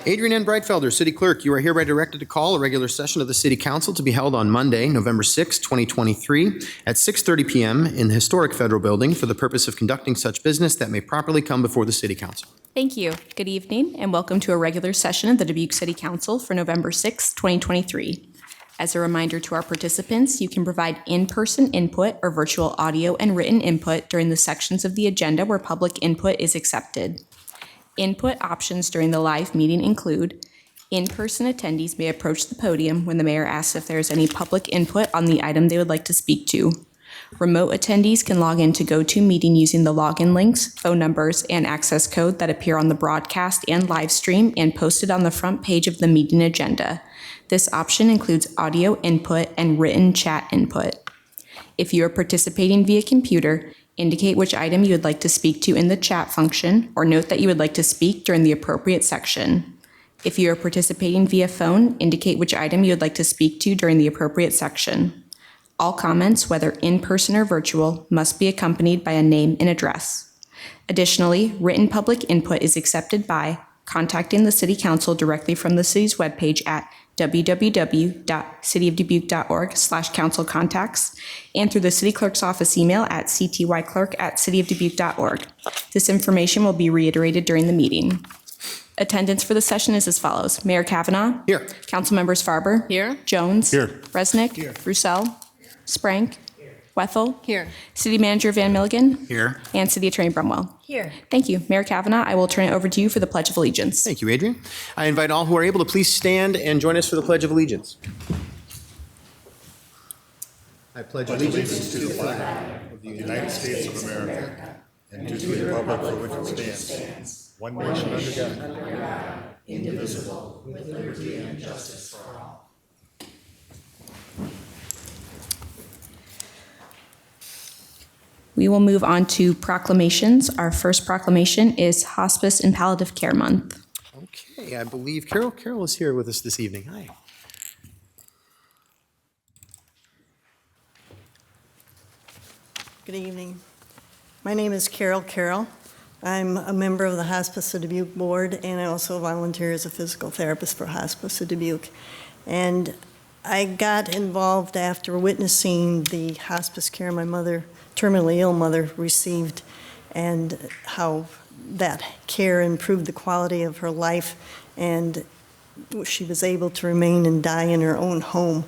Adrian N. Breitfelder, City Clerk, you are hereby directed to call a regular session of the City Council to be held on Monday, November 6, 2023, at 6:30 p.m. in the historic Federal Building for the purpose of conducting such business that may properly come before the City Council. Thank you. Good evening, and welcome to a regular session of the Dubuque City Council for November 6, 2023. As a reminder to our participants, you can provide in-person input or virtual audio and written input during the sections of the agenda where public input is accepted. Input options during the live meeting include: in-person attendees may approach the podium when the mayor asks if there is any public input on the item they would like to speak to. Remote attendees can log in to GoToMeeting using the login links, phone numbers, and access code that appear on the broadcast and live stream and posted on the front page of the meeting agenda. This option includes audio input and written chat input. If you are participating via computer, indicate which item you would like to speak to in the chat function, or note that you would like to speak during the appropriate section. If you are participating via phone, indicate which item you would like to speak to during the appropriate section. All comments, whether in person or virtual, must be accompanied by a name and address. Additionally, written public input is accepted by contacting the City Council directly from the city's webpage at www.cityofdubuque.org/councilcontacts and through the City Clerk's office email at ctyclerk@cityofdubuque.org. This information will be reiterated during the meeting. Attendance for the session is as follows: Mayor Kavanaugh. Here. Council members Farber. Here. Jones. Here. Resnick. Here. Roussel. Sprank. Wethel. Here. City Manager Van Milligan. Here. And City Attorney Brumwell. Here. Thank you. Mayor Kavanaugh, I will turn it over to you for the Pledge of Allegiance. Thank you, Adrian. I invite all who are able to please stand and join us for the Pledge of Allegiance. I pledge allegiance to the flag of the United States of America and to the republic for which it stands, one nation under God, indivisible, with liberty and justice for all. We will move on to proclamations. Our first proclamation is Hospice and Palliative Care Month. Okay, I believe Carol is here with us this evening. Hi. Good evening. My name is Carol Carroll. I'm a member of the Hospice of Dubuque Board, and I also volunteer as a physical therapist for Hospice of Dubuque. And I got involved after witnessing the hospice care my mother, terminally ill mother, received, and how that care improved the quality of her life, and she was able to remain and die in her own home.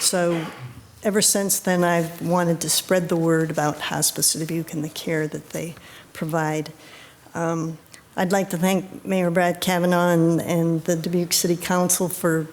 So ever since then, I've wanted to spread the word about Hospice of Dubuque and the care that they provide. I'd like to thank Mayor Brad Kavanaugh and the Dubuque City Council for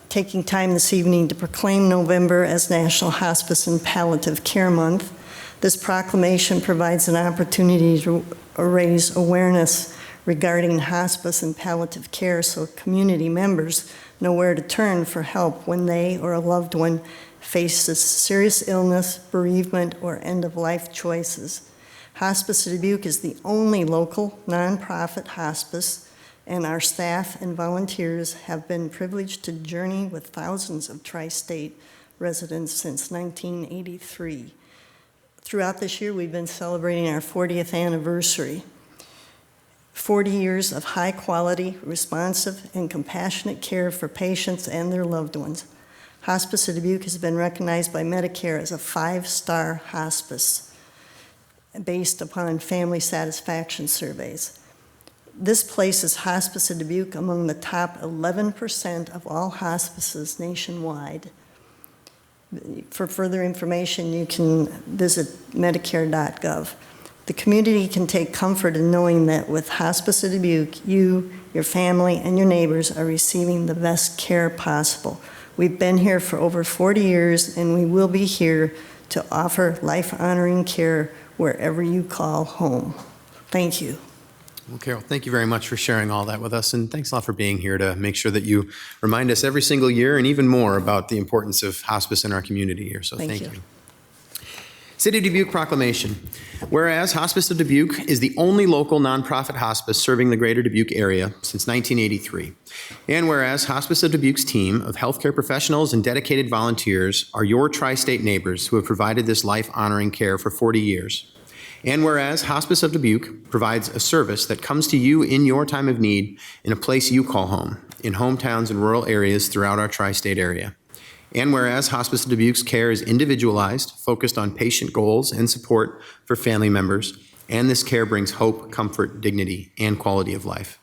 taking time this evening to proclaim November as National Hospice and Palliative Care Month. This proclamation provides an opportunity to raise awareness regarding hospice and palliative care so community members know where to turn for help when they or a loved one faces serious illness, bereavement, or end-of-life choices. Hospice of Dubuque is the only local nonprofit hospice, and our staff and volunteers have been privileged to journey with thousands of tri-state residents since 1983. Throughout this year, we've been celebrating our 40th anniversary. 40 years of high-quality, responsive, and compassionate care for patients and their loved ones. Hospice of Dubuque has been recognized by Medicare as a 5-star hospice based upon family satisfaction surveys. This places Hospice of Dubuque among the top 11% of all hospices nationwide. For further information, you can visit Medicare.gov. The community can take comfort in knowing that with Hospice of Dubuque, you, your family, and your neighbors are receiving the best care possible. We've been here for over 40 years, and we will be here to offer life-honoring care wherever you call home. Thank you. Well, Carol, thank you very much for sharing all that with us, and thanks a lot for being here to make sure that you remind us every single year and even more about the importance of hospice in our community here, so thank you. City of Dubuque proclamation. Whereas Hospice of Dubuque is the only local nonprofit hospice serving the greater Dubuque area since 1983. And whereas Hospice of Dubuque's team of healthcare professionals and dedicated volunteers are your tri-state neighbors who have provided this life-honoring care for 40 years. And whereas Hospice of Dubuque provides a service that comes to you in your time of need in a place you call home, in hometowns and rural areas throughout our tri-state area. And whereas Hospice of Dubuque's care is individualized, focused on patient goals and support for family members, and this care brings hope, comfort, dignity, and quality of life.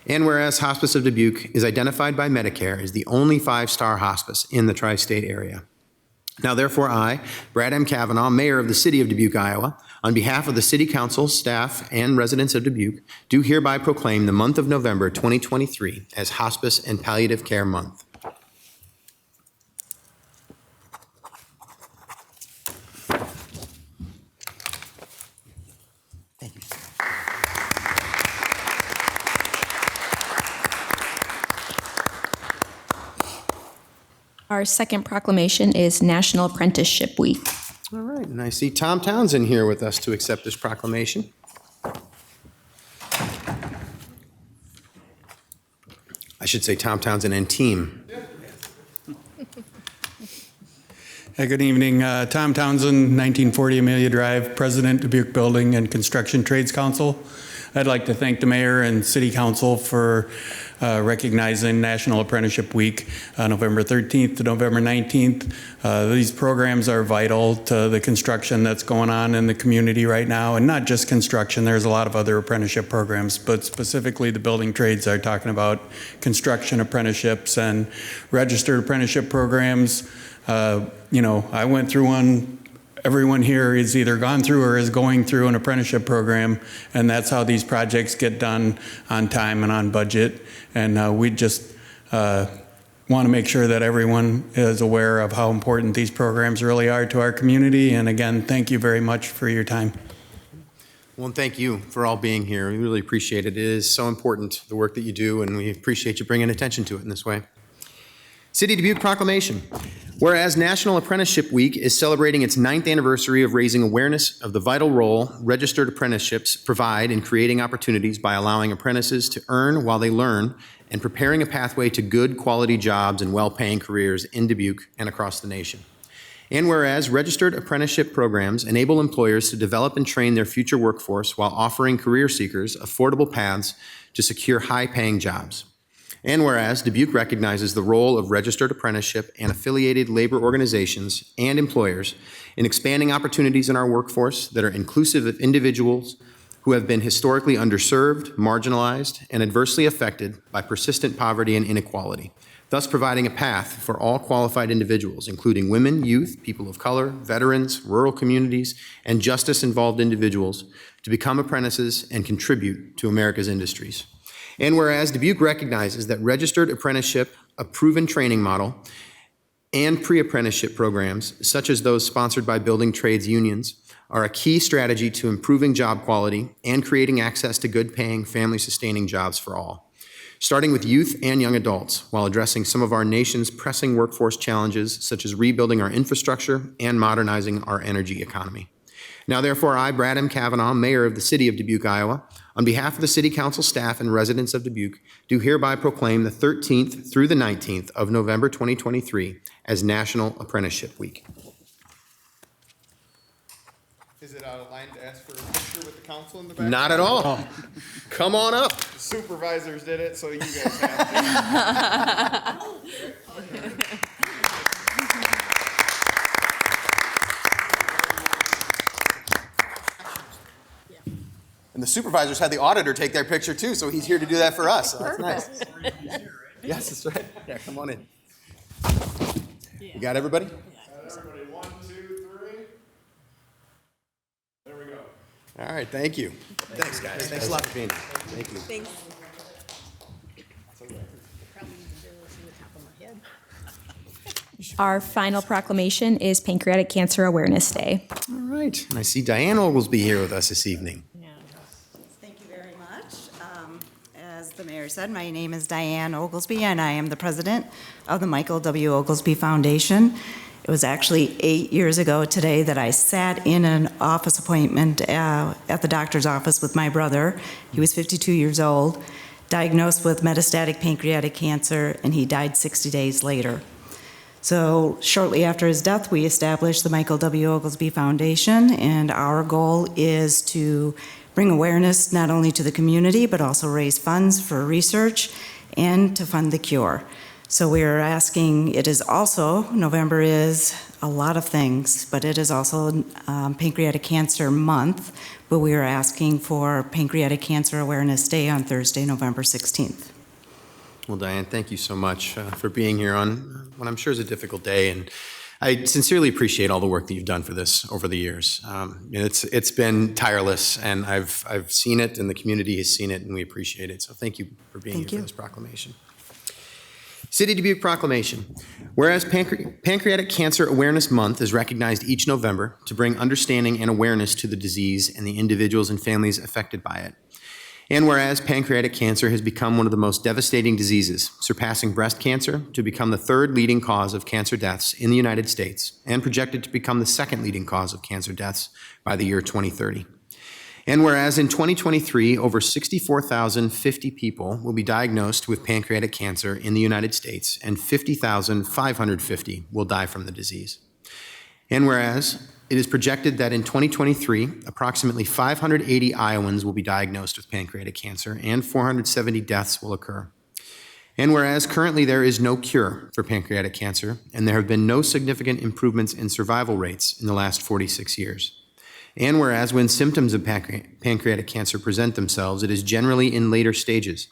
And whereas Hospice of Dubuque is identified by Medicare as the only 5-star hospice in the tri-state area. Now therefore I, Brad M. Kavanaugh, Mayor of the City of Dubuque, Iowa, on behalf of the City Council, staff, and residents of Dubuque, do hereby proclaim the month of November 2023 as Hospice and Palliative Care Month. Our second proclamation is National Apprenticeship Week. All right, and I see Tom Townsend here with us to accept this proclamation. I should say Tom Townsend and team. Hey, good evening. Tom Townsend, 1940 Amelia Drive, President, Dubuque Building and Construction Trades Council. I'd like to thank the Mayor and City Council for recognizing National Apprenticeship Week, November 13th to November 19th. These programs are vital to the construction that's going on in the community right now, and not just construction. There's a lot of other apprenticeship programs, but specifically the building trades are talking about construction apprenticeships and registered apprenticeship programs. I went through one. Everyone here is either gone through or is going through an apprenticeship program, and that's how these projects get done on time and on budget. And we just want to make sure that everyone is aware of how important these programs really are to our community. And again, thank you very much for your time. Well, and thank you for all being here. We really appreciate it. It is so important, the work that you do, and we appreciate you bringing attention to it in this way. City of Dubuque proclamation. Whereas National Apprenticeship Week is celebrating its 9th anniversary of raising awareness of the vital role registered apprenticeships provide in creating opportunities by allowing apprentices to earn while they learn and preparing a pathway to good quality jobs and well-paying careers in Dubuque and across the nation. And whereas registered apprenticeship programs enable employers to develop and train their future workforce while offering career seekers affordable paths to secure high-paying jobs. And whereas Dubuque recognizes the role of registered apprenticeship and affiliated labor organizations and employers in expanding opportunities in our workforce that are inclusive of individuals who have been historically underserved, marginalized, and adversely affected by persistent poverty and inequality, thus providing a path for all qualified individuals, including women, youth, people of color, veterans, rural communities, and justice-involved individuals, to become apprentices and contribute to America's industries. And whereas Dubuque recognizes that registered apprenticeship, a proven training model, and pre-apprenticeship programs, such as those sponsored by building trades unions, are a key strategy to improving job quality and creating access to good-paying, family-sustaining jobs for all, starting with youth and young adults, while addressing some of our nation's pressing workforce challenges, such as rebuilding our infrastructure and modernizing our energy economy. Now, therefore, I, Brad M. Kavanaugh, Mayor of the City of Dubuque, Iowa, on behalf of the City Council staff and residents of Dubuque, do hereby proclaim the 13th through the 19th of November 2023 as National Apprenticeship Week. Is it out of line to ask for a picture with the council in the back? Not at all. Come on up. The supervisors did it, so you guys have to. And the supervisors had the auditor take their picture too, so he's here to do that for us. So that's nice. Yes, that's right. Yeah, come on in. You got everybody? Everybody, 1, 2, 3. There we go. All right, thank you. Thanks, guys. Thanks a lot for being here. Thank you. Thanks. Our final proclamation is Pancreatic Cancer Awareness Day. All right, and I see Diane Oglesby here with us this evening. Thank you very much. As the mayor said, my name is Diane Oglesby, and I am the president of the Michael W. Oglesby Foundation. It was actually 8 years ago today that I sat in an office appointment at the doctor's office with my brother. He was 52 years old, diagnosed with metastatic pancreatic cancer, and he died 60 days later. So shortly after his death, we established the Michael W. Oglesby Foundation, and our goal is to bring awareness not only to the community, but also raise funds for research and to fund the cure. So we are asking, it is also, November is a lot of things, but it is also Pancreatic Cancer Month, but we are asking for Pancreatic Cancer Awareness Day on Thursday, November 16th. Well, Diane, thank you so much for being here on what I'm sure is a difficult day, and I sincerely appreciate all the work that you've done for this over the years. It's been tireless, and I've seen it, and the community has seen it, and we appreciate it. So thank you for being here for this proclamation. City of Dubuque proclamation. Whereas Pancreatic Cancer Awareness Month is recognized each November to bring understanding and awareness to the disease and the individuals and families affected by it. And whereas pancreatic cancer has become one of the most devastating diseases, surpassing breast cancer to become the third leading cause of cancer deaths in the United States and projected to become the second leading cause of cancer deaths by the year 2030. And whereas in 2023, over 64,050 people will be diagnosed with pancreatic cancer in the United States, and 50,550 will die from the disease. And whereas it is projected that in 2023, approximately 580 Iowans will be diagnosed with pancreatic cancer and 470 deaths will occur. And whereas currently there is no cure for pancreatic cancer and there have been no significant improvements in survival rates in the last 46 years. And whereas when symptoms of pancreatic cancer present themselves, it is generally in later stages,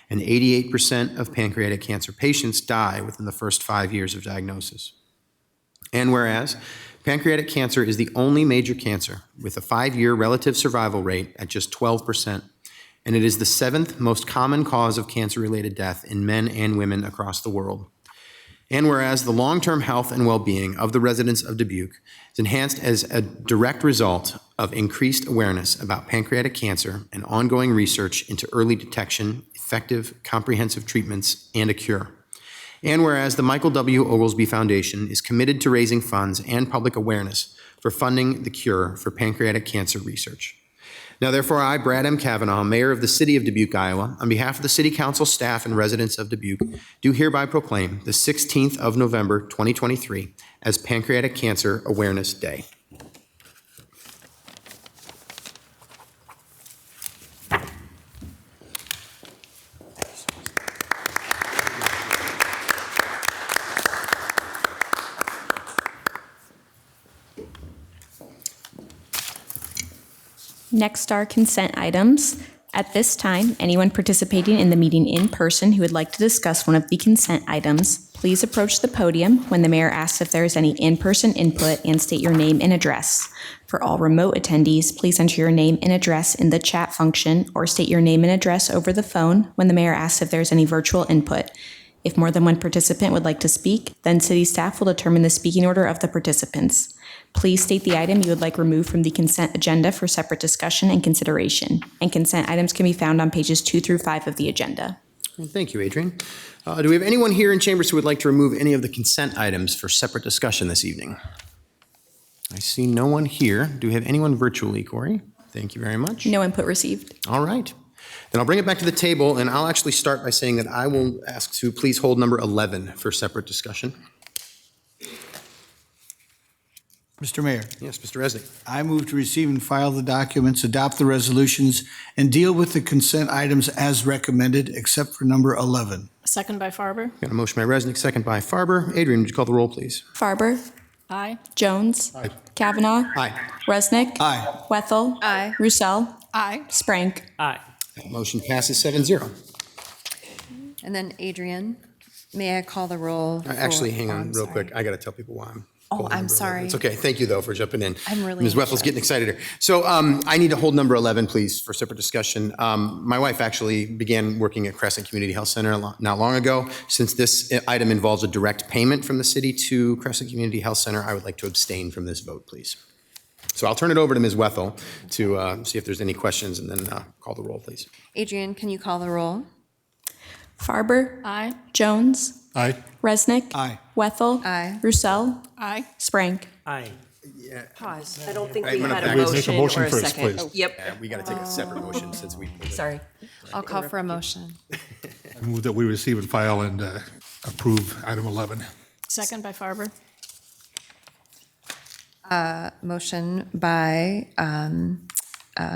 and 88% of pancreatic cancer patients die within the first 5 years of diagnosis. And whereas pancreatic cancer is the only major cancer with a 5-year relative survival rate at just 12%, and it is the 7th most common cause of cancer-related death in men and women across the world. And whereas the long-term health and well-being of the residents of Dubuque is enhanced as a direct result of increased awareness about pancreatic cancer and ongoing research into early detection, effective, comprehensive treatments, and a cure. And whereas the Michael W. Oglesby Foundation is committed to raising funds and public awareness for funding the cure for pancreatic cancer research. Now, therefore, I, Brad M. Kavanaugh, Mayor of the City of Dubuque, Iowa, on behalf of the City Council staff and residents of Dubuque, do hereby proclaim the 16th of November, 2023, as Pancreatic Cancer Awareness Day. Next are consent items. At this time, anyone participating in the meeting in person who would like to discuss one of the consent items, please approach the podium when the mayor asks if there is any in-person input and state your name and address. For all remote attendees, please enter your name and address in the chat function or state your name and address over the phone when the mayor asks if there is any virtual input. If more than one participant would like to speak, then city staff will determine the speaking order of the participants. Please state the item you would like removed from the consent agenda for separate discussion and consideration. And consent items can be found on pages 2 through 5 of the agenda. Thank you, Adrian. Do we have anyone here in chambers who would like to remove any of the consent items for separate discussion this evening? I see no one here. Do we have anyone virtually, Corey? Thank you very much. No input received. All right. Then I'll bring it back to the table, and I'll actually start by saying that I will ask to please hold number 11 for separate discussion. Mr. Mayor, Yes, Mr. Resnick. I move to receive and file the documents, adopt the resolutions, and deal with the consent items as recommended, except for number 11. Second by Farber. Got a motion by Resnick, second by Farber. Adrian, would you call the roll, please? Farber. Aye. Jones. Aye. Kavanaugh. Aye. Resnick. Aye. Wethel. Aye. Roussel. Aye. Sprank. Aye. That motion passes 7-0. And then Adrian, may I call the roll? Actually, hang on I'm real sorry. quick. I got to tell people why I'm. Oh, pulling I'm number 11. sorry. It's okay. Thank you, though, for jumping in. I'm really Ms. Wethel's getting excited here. So I need to hold number 11, please, for separate discussion. My wife actually began working at Crescent Community Health Center not long ago. Since this item involves a direct payment from the city to Crescent Community Health Center, I would like to abstain from this vote, please. So I'll turn it over to Ms. Wethel to see if there's any questions, and then call the roll, please. Adrian, can you call the roll? Farber. Aye. Jones. Aye. Resnick. Aye. Wethel. Aye. Roussel. Aye. Sprank. Aye. Pause. I don't think I'm we gonna had a back- Make a motion motion or a first, second. please. Yep, We got to take a separate motion since we pulled it. sorry. I'll call for a motion. I move that we receive and file and approve item 11. Second by Farber. Motion by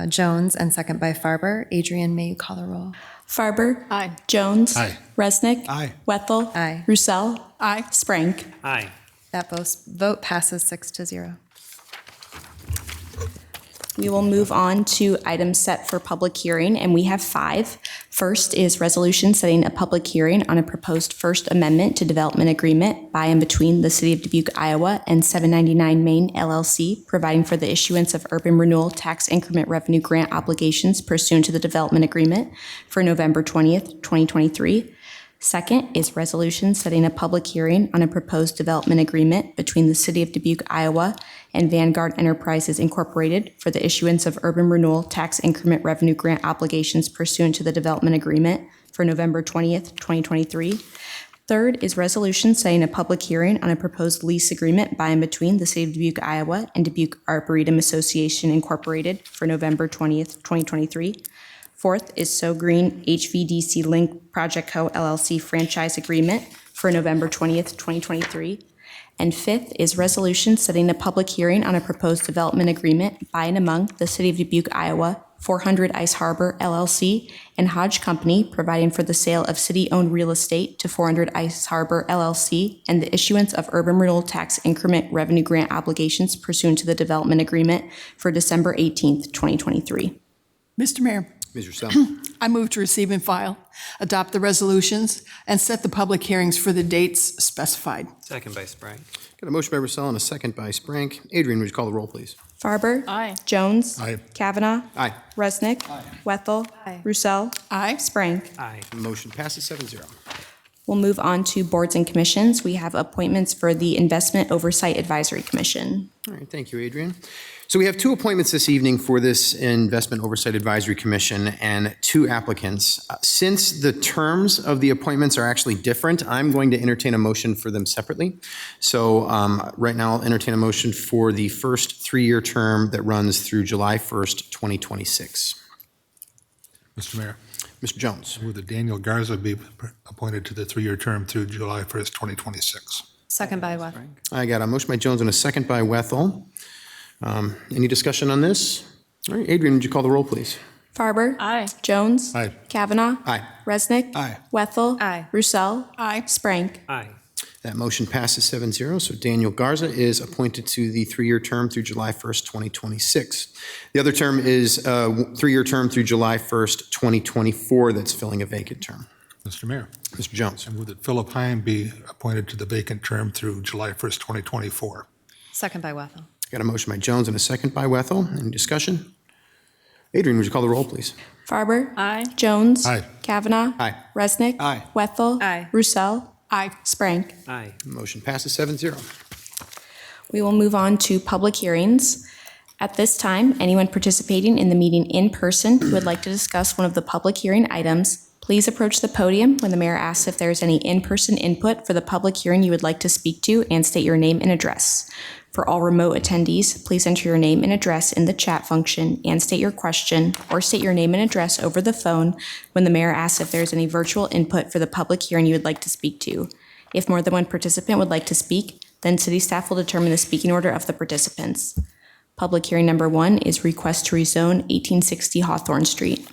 Jones and second by Farber. Adrian, may you call the roll? Farber. Aye. Jones. Aye. Resnick. Aye. Wethel. Aye. Roussel. Aye. Sprank. Aye. That vote passes 6-0. We will move on to items set for public hearing, and we have 5. First is resolution setting a public hearing on a proposed First Amendment to Development Agreement by and between the City of Dubuque, Iowa and 799 Main LLC, providing for the issuance of urban renewal tax increment revenue grant obligations pursuant to the development agreement for November 20th, 2023. Second is resolution setting a public hearing on a proposed development agreement between the City of Dubuque, Iowa and Vanguard Enterprises Incorporated for the issuance of urban renewal tax increment revenue grant obligations pursuant to the development agreement for November 20th, 2023. Third is resolution setting a public hearing on a proposed lease agreement by and between the City of Dubuque, Iowa and Dubuque Arboretum Association Incorporated for November 20th, 2023. Fourth is So Green HVDC Link Project Co. LLC franchise agreement for November 20th, 2023. And fifth is resolution setting a public hearing on a proposed development agreement by and among the City of Dubuque, Iowa, 400 Ice Harbor LLC, and Hodge Company, providing for the sale of city-owned real estate to 400 Ice Harbor LLC and the issuance of urban renewal tax increment revenue grant obligations pursuant to the development agreement for December 18th, 2023. Mr. Mayor, Ms. Roussel. I move to receive and file, adopt the resolutions, and set the public hearings for the dates specified. Second by Sprank. Got a motion by Roussel and a second by Sprank. Adrian, would you call the roll, please? Farber. Aye. Jones. Aye. Kavanaugh. Aye. Resnick. Wethel. Aye. Roussel. Aye. Sprank. Aye. Motion passes 7-0. We'll move on to boards and commissions. We have appointments for the Investment Oversight Advisory Commission. All right, thank you, Adrian. So we have 2 appointments this evening for this Investment Oversight Advisory Commission and 2 applicants. Since the terms of the appointments are actually different, I'm going to entertain a motion for them separately. So right now, I'll entertain a motion for the first 3-year term that runs through July 1st, 2026. Mr. Mayor, Mr. Jones. I move that Daniel Garza be appointed to the 3-year term through July 1st, 2026. Second by Wethel. I got a motion by Jones and a second by Wethel. Any discussion on this? All right, Adrian, would you call the roll, please? Farber. Aye. Jones. Aye. Kavanaugh. Aye. Resnick. Aye. Wethel. Aye. Roussel. Aye. Sprank. Aye. That motion passes 7-0, so Daniel Garza is appointed to the 3-year term through July 1st, 2026. The other term is a 3-year term through July 1st, 2024, that's filling a vacant term. Mr. Mayor, Mr. Jones. I move that Philip Heim be appointed to the vacant term through July 1st, 2024. Second by Wethel. Got a motion by Jones and a second by Wethel. Any discussion? Adrian, would you call the roll, please? Farber. Aye. Jones. Aye. Kavanaugh. Aye. Resnick. Aye. Wethel. Aye. Roussel. Aye. Sprank. Aye. Motion passes 7-0. We will move on to public hearings. At this time, anyone participating in the meeting in person who would like to discuss one of the public hearing items, please approach the podium when the mayor asks if there is any in-person input for the public hearing you would like to speak to and state your name and address. For all remote attendees, please enter your name and address in the chat function and state your question or state your name and address over the phone when the mayor asks if there is any virtual input for the public hearing you would like to speak to. If more than one participant would like to speak, then city staff will determine the speaking order of the participants. Public hearing number 1 is request to rezone 1860 Hawthorne Street.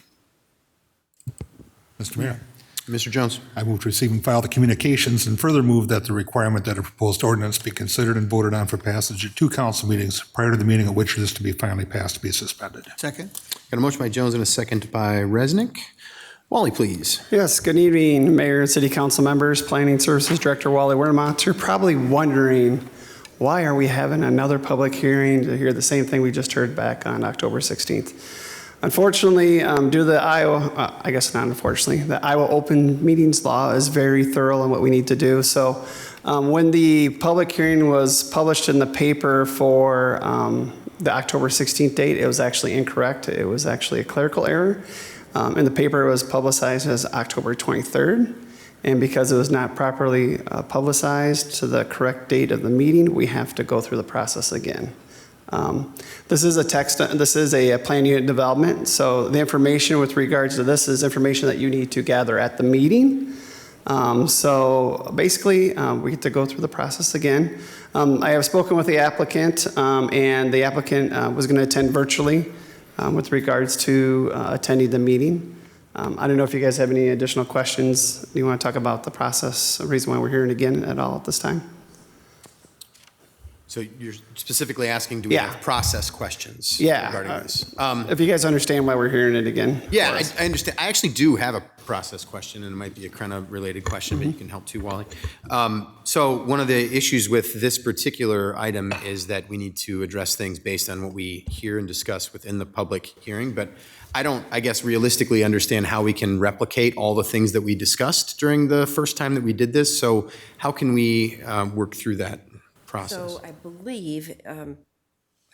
Mr. Mayor, Mr. Jones. I move to receive and file the communications and further move that the requirement that a proposed ordinance be considered and voted on for passage at 2 council meetings prior to the meeting at which it is to be finally passed be suspended. Second. Got a motion by Jones and a second by Resnick. Wally, please. Yes, good evening, Mayor and City Council members, Planning Services Director Wally Wernemont. You're probably wondering, why are we having another public hearing to hear the same thing we just heard back on October 16th? Unfortunately, due to the Iowa, I guess not unfortunately, the Iowa Open Meetings Law is very thorough in what we need to do. So when the public hearing was published in the paper for the October 16th date, it was actually incorrect. It was actually a clerical error. In the paper, it was publicized as October 23rd. And because it was not properly publicized to the correct date of the meeting, we have to go through the process again. This is a plan unit development. So the information with regards to this is information that you need to gather at the meeting. So basically, we get to go through the process again. I have spoken with the applicant, and the applicant was going to attend virtually with regards to attending the meeting. I don't know if you guys have any additional questions. Do you want to talk about the process, the reason why we're hearing again at all at this time? So you're specifically asking, do we have process questions regarding this? If you guys understand why we're hearing it again. Yeah, I understand. I actually do have a process question, and it might be a kind of related question, but you can help too, Wally. So one of the issues with this particular item is that we need to address things based on what we hear and discuss within the public hearing, but I don't, I guess, realistically understand how we can replicate all the things that we discussed during the first time that we did this. So how can we work through that process? So I believe, I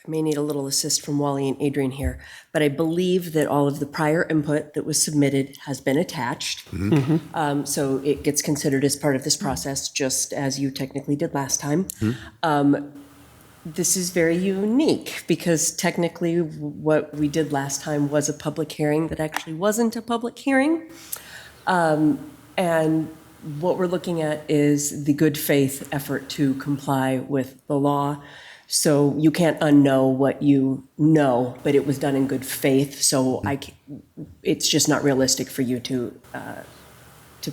may need a little assist from Wally and Adrian here, but I believe that all of the prior input that was submitted has been attached. So it gets considered as part of this process, just as you technically did last time. This is very unique because technically what we did last time was a public hearing that actually wasn't a public hearing. And what we're looking at is the good faith effort to comply with the law. So you can't unknow what you know, but it was done in good faith. So it's just not realistic for you to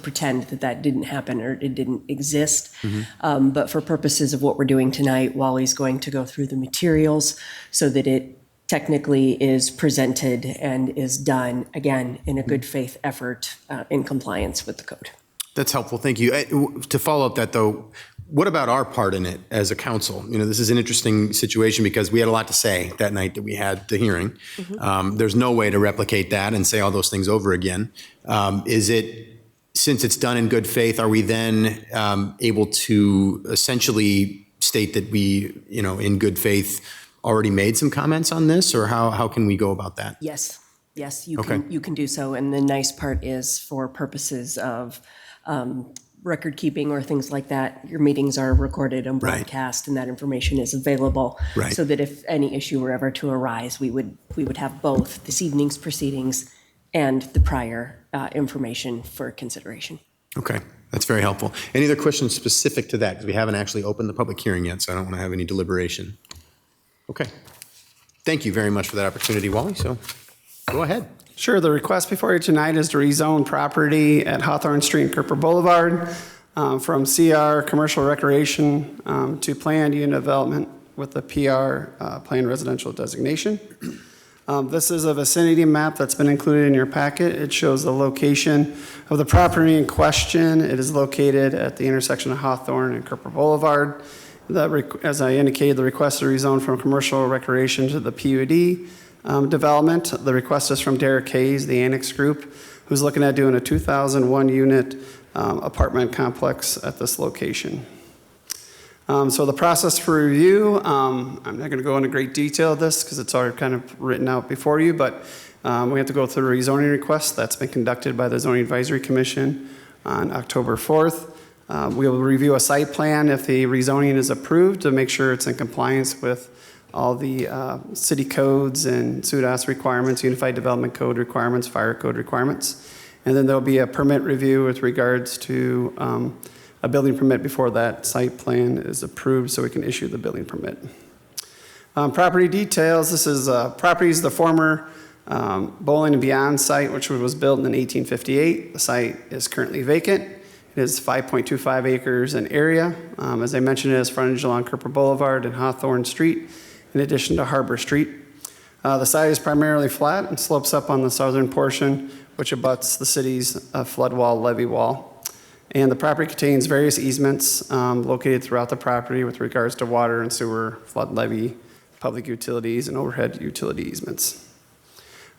pretend that that didn't happen or it didn't exist. But for purposes of what we're doing tonight, Wally's going to go through the materials so that it technically is presented and is done, again, in a good faith effort in compliance with the code. That's helpful. Thank you. To follow up that, though, what about our part in it as a council? You know, this is an interesting situation because we had a lot to say that night that we had the hearing. There's no way to replicate that and say all those things over again. Is it, since it's done in good faith, are we then able to essentially state that we, you know, in good faith already made some comments on this, or how can we go about that? Yes, you can do so. And the nice part is for purposes of record keeping or things like that, your meetings are recorded and broadcast, and that information is available. So that if any issue were ever to arise, we would have both this evening's proceedings and the prior information for consideration. Okay, that's very helpful. Any other questions specific to that? Because we haven't actually opened the public hearing yet, so I don't want to have any deliberation. Okay. Thank you very much for that opportunity, Wally. So go ahead. Sure. The request before you tonight is to rezone property at Hawthorne Street and Cooper Boulevard from CR Commercial Recreation to Planned Unit Development with the PR Planned Residential designation. This is a vicinity map that's been included in your packet. It shows the location of the property in question. It is located at the intersection of Hawthorne and Cooper Boulevard. As I indicated, the request to rezone from commercial recreation to the PUD development. The request is from Derek Hayes, the Annex Group, who's looking at doing a 2,001 unit apartment complex at this location. So the process for review, I'm not going to go into great detail of this because it's already kind of written out before you, but we have to go through a rezoning request that's been conducted by the Zoning Advisory Commission on October 4th. We will review a site plan if the rezoning is approved to make sure it's in compliance with all the city codes and SUDAS requirements, Unified Development Code requirements, fire code requirements. And then there'll be a permit review with regards to a building permit before that site plan is approved so we can issue the building permit. Property details, this is properties, the former Bowling and Beyond site, which was built in 1858. The site is currently vacant. It is 5.25 acres in area. As I mentioned, it has frontage along Cooper Boulevard and Hawthorne Street, in addition to Harbor Street. The site is primarily flat and slopes up on the southern portion, which abuts the city's flood wall levee wall. And the property contains various easements located throughout the property with regards to water and sewer, flood levee, public utilities, and overhead utility easements.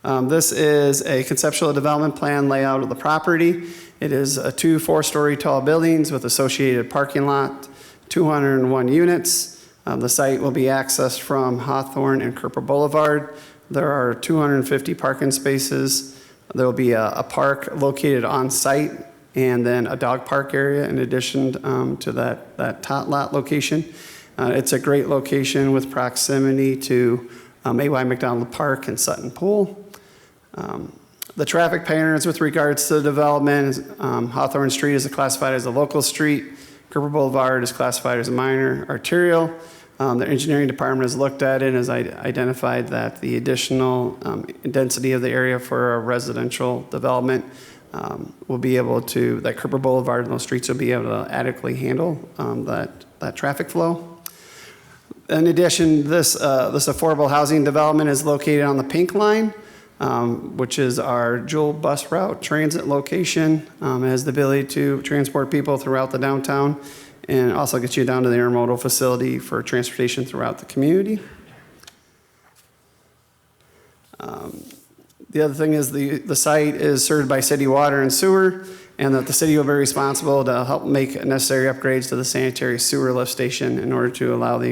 This is a conceptual development plan layout of the property. It is 2 4-story tall buildings with associated parking lot, 201 units. The site will be accessed from Hawthorne and Cooper Boulevard. There are 250 parking spaces. There will be a park located on site and then a dog park area in addition to that tot lot location. It's a great location with proximity to A.Y. McDonald Park and Sutton Pool. The traffic patterns with regards to the development, Hawthorne Street is classified as a local street. Cooper Boulevard is classified as a minor arterial. The engineering department has looked at it and has identified that the additional density of the area for a residential development will be able to, that Cooper Boulevard and those streets will be able to adequately handle that traffic flow. In addition, this affordable housing development is located on the Pink Line, which is our dual bus route transit location. It has the ability to transport people throughout the downtown and also gets you down to the intermodal facility for transportation throughout the community. The other thing is the site is served by city water and sewer, and that the city will be responsible to help make necessary upgrades to the sanitary sewer lift station in order to allow the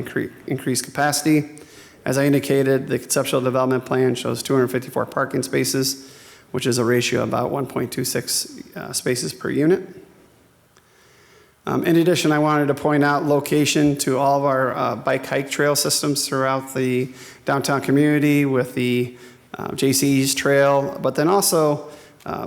increased capacity. As I indicated, the conceptual development plan shows 254 parking spaces, which is a ratio of about 1.26 spaces per unit. In addition, I wanted to point out location to all of our bike hike trail systems throughout the downtown community with the JC's trail, but then also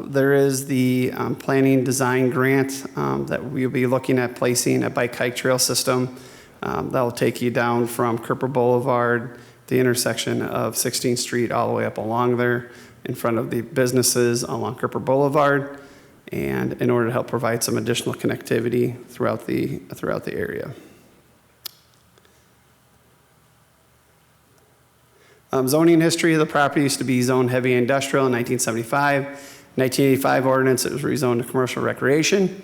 there is the planning design grant that we'll be looking at placing a bike hike trail system that will take you down from Cooper Boulevard, the intersection of 16th Street, all the way up along there in front of the businesses along Cooper Boulevard, and in order to help provide some additional connectivity throughout the area. Zoning history of the property used to be zoned heavy industrial in 1975. 1985 ordinance, it was rezoned to commercial recreation.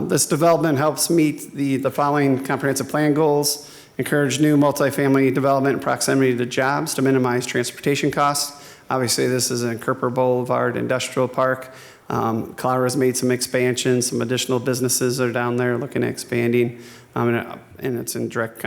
This development helps meet the following comprehensive plan goals: encourage new multifamily development in proximity to jobs to minimize transportation costs. Obviously, this is in Cooper Boulevard Industrial Park. Colorado's made some expansions, some additional businesses are down there looking at expanding, and it's in direct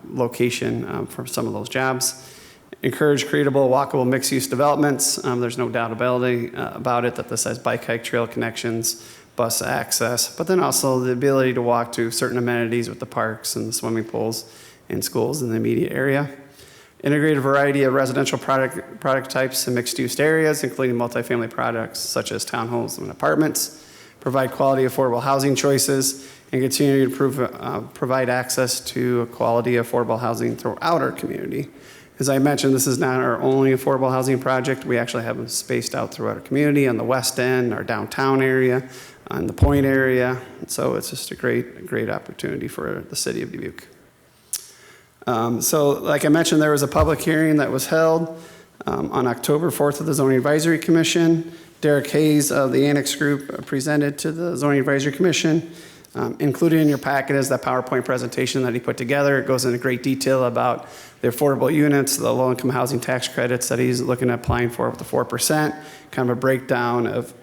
location for some of those jobs. Encourage creatable, walkable, mixed-use developments. There's no doubt about it that this has bike, hike, trail connections, bus access, but then also the ability to walk to certain amenities with the parks and the swimming pools and schools in the immediate area. Integrate a variety of residential product types and mixed-use areas, including multifamily products such as townhomes and apartments. Provide quality, affordable housing choices, and continue to provide access to quality, affordable housing throughout our community. As I mentioned, this is not our only affordable housing project. We actually have them spaced out throughout our community on the west end, our downtown area, on the Point area. So it's just a great opportunity for the city of Dubuque. So like I mentioned, there was a public hearing that was held on October 4th of the Zoning Advisory Commission. Derek Hayes of the Annex Group presented to the Zoning Advisory Commission. Included in your packet is that PowerPoint presentation that he put together. It goes into great detail about the affordable units, the low-income housing tax credits that he's looking at applying for with the 4%, kind of a breakdown of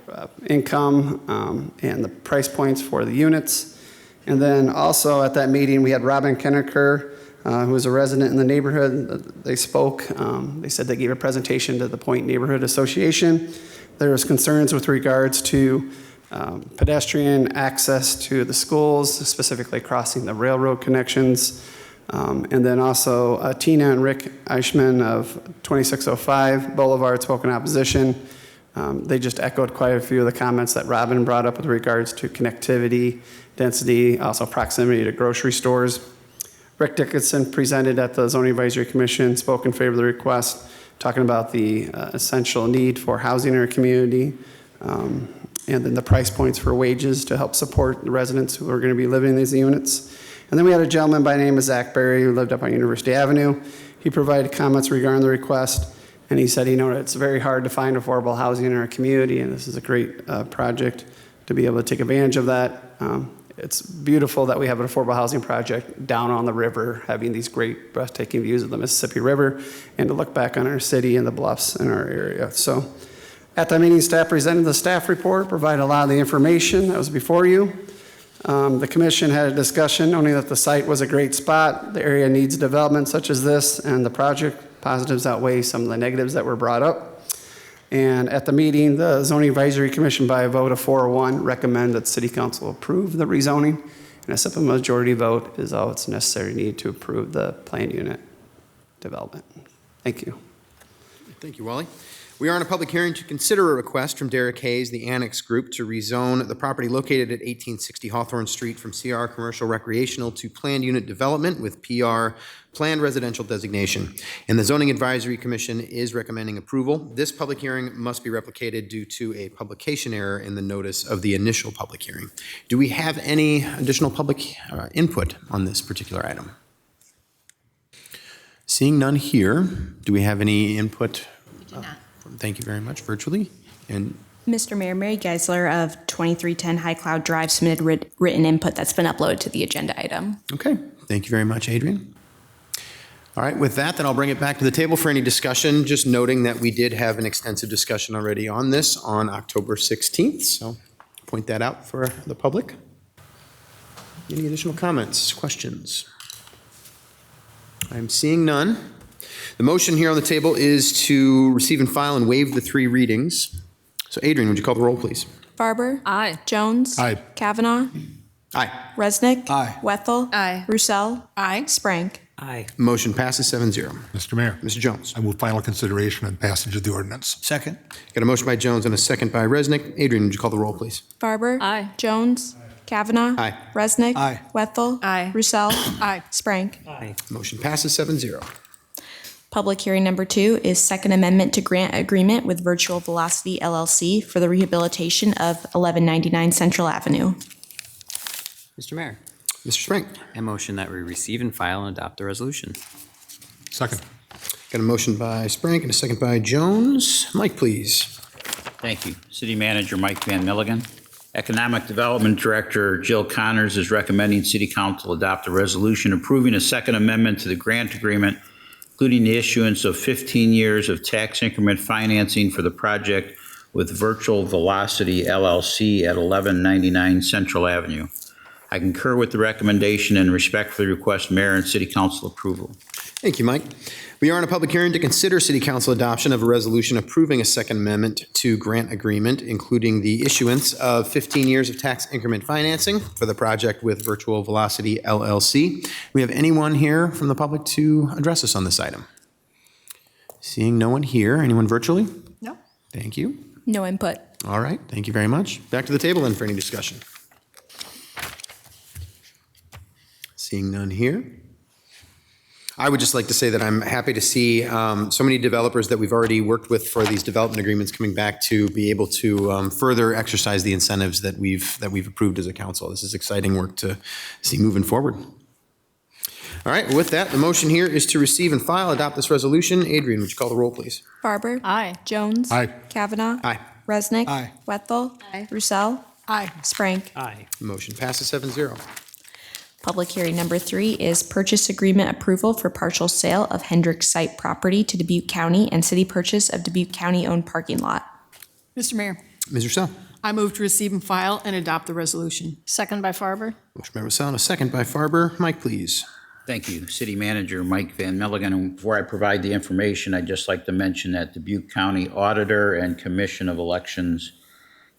income and the price points for the units. And then also at that meeting, we had Robin Kenneker, who was a resident in the neighborhood. They spoke. They said they gave a presentation to the Point Neighborhood Association. There was concerns with regards to pedestrian access to the schools, specifically crossing the railroad connections. And then also Tina and Rick Eichmann of 2605 Boulevard spoke in opposition. They just echoed quite a few of the comments that Robin brought up with regards to connectivity, density, also proximity to grocery stores. Rick Dickinson presented at the Zoning Advisory Commission, spoke in favor of the request, talking about the essential need for housing in our community, and then the price points for wages to help support the residents who are going to be living in these units. And then we had a gentleman by the name of Zach Berry who lived up on University Avenue. He provided comments regarding the request, and he said, it's very hard to find affordable housing in our community, and this is a great project to be able to take advantage of that. It's beautiful that we have an affordable housing project down on the river, having these great breathtaking views of the Mississippi River, and to look back on our city and the bluffs in our area. So at that meeting, staff presented the staff report, provided a lot of the information that was before you. The commission had a discussion noting that the site was a great spot. The area needs development such as this, and the project positives outweigh some of the negatives that were brought up. And at the meeting, the Zoning Advisory Commission, by a vote of 4-1, recommend that City Council approve the rezoning. And a simple majority vote is all it's necessary need to approve the planned unit development. Thank you. Thank you, Wally. We are in a public hearing to consider a request from Derek Hayes, the Annex Group, to rezone the property located at 1860 Hawthorne Street from CR Commercial Recreational to Planned Unit Development with PR Planned Residential Designation. And the Zoning Advisory Commission is recommending approval. This public hearing must be replicated due to a publication error in the notice of the initial public hearing. Do we have any additional public input on this particular item? Seeing none here, do we have any input? We do not. Thank you very much, virtually. And Mr. Mayor, Mary Geisler of 2310 High Cloud Drive submitted written input that's been uploaded to the agenda item. okay, thank you very much, Adrian. All right, with that, then I'll bring it back to the table for any discussion, just noting that we did have an extensive discussion already on this on October 16th, so point that out for the public. Any additional comments, questions? I'm seeing none. The motion here on the table is to receive and file and waive the 3 readings. So Adrian, would you call the roll, please? Farber? Aye. Jones? Aye. Kavanaugh? Aye. Resnick? Aye. Wethel? Aye. Roussel? Aye. Sprank? Aye. Motion passes 7-0. Mr. Mayor, Mr. Jones. I move final consideration and passage of the ordinance. Second. Got a motion by Jones and a second by Resnick. Adrian, would you call the roll, please? Farber? Aye. Jones? Kavanaugh? Aye. Resnick? Aye. Wethel? Aye. Roussel? Aye. Sprank? Motion passes 7-0. Public hearing number 2 is Second Amendment to Grant Agreement with Virtual Velocity LLC for the rehabilitation of 1199 Central Avenue. Mr. Mayor, Mr. Sprank. I motion that we receive and file and adopt the resolution. Second. Got a motion by Sprank and a second by Jones. Mike, please. Thank you. City Manager Mike Van Milligan. Economic Development Director Jill Connors is recommending City Council adopt a resolution approving a second amendment to the grant agreement, including the issuance of 15 years of tax increment financing for the project with Virtual Velocity LLC at 1199 Central Avenue. I concur with the recommendation and respectfully request Mayor and City Council approval. Thank you, Mike. We are in a public hearing to consider City Council adoption of a resolution approving a second amendment to grant agreement, including the issuance of 15 years of tax increment financing for the project with Virtual Velocity LLC. We have anyone here from the public to address us on this item? Seeing no one here. Anyone virtually? No. Thank you. No input. All right, thank you very much. Back to the table then for any discussion. Seeing none here. I would just like to say that I'm happy to see so many developers that we've already worked with for these development agreements coming back to be able to further exercise the incentives that we've approved as a council. This is exciting work to see moving forward. All right, with that, the motion here is to receive and file, adopt this resolution. Adrian, would you call the roll, please? Farber? Aye. Jones? Aye. Kavanaugh? Aye. Resnick? Aye. Wethel? Aye. Roussel? Aye. Sprank? Aye. Motion passes 7-0. Public hearing number 3 is purchase agreement approval for partial sale of Hendricks site property to Dubuque County and city purchase of Dubuque County-owned parking lot. Mr. Mayor, Ms. Roussel. I move to receive and file and adopt the resolution. Second by Farber. Motion by Roussel and a second by Farber. Mike, please. Thank you. City Manager Mike Van Milligan. And before I provide the information, I'd just like to mention that Dubuque County Auditor and Commission of Elections,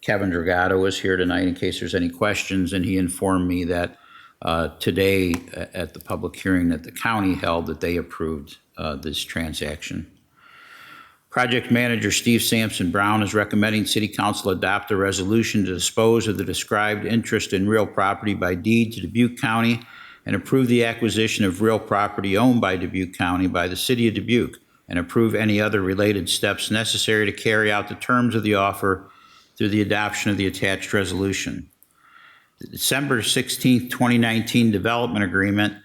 Kevin Dragato, is here tonight in case there's any questions, and he informed me that today at the public hearing that the county held that they approved this transaction. Project Manager Steve Sampson Brown is recommending City Council adopt a resolution to dispose of the described interest in real property by deed to Dubuque County and approve the acquisition of real property owned by Dubuque County by the City of Dubuque and approve any other related steps necessary to carry out the terms of the offer through the adoption of the attached resolution. The December 16, 2019 development agreement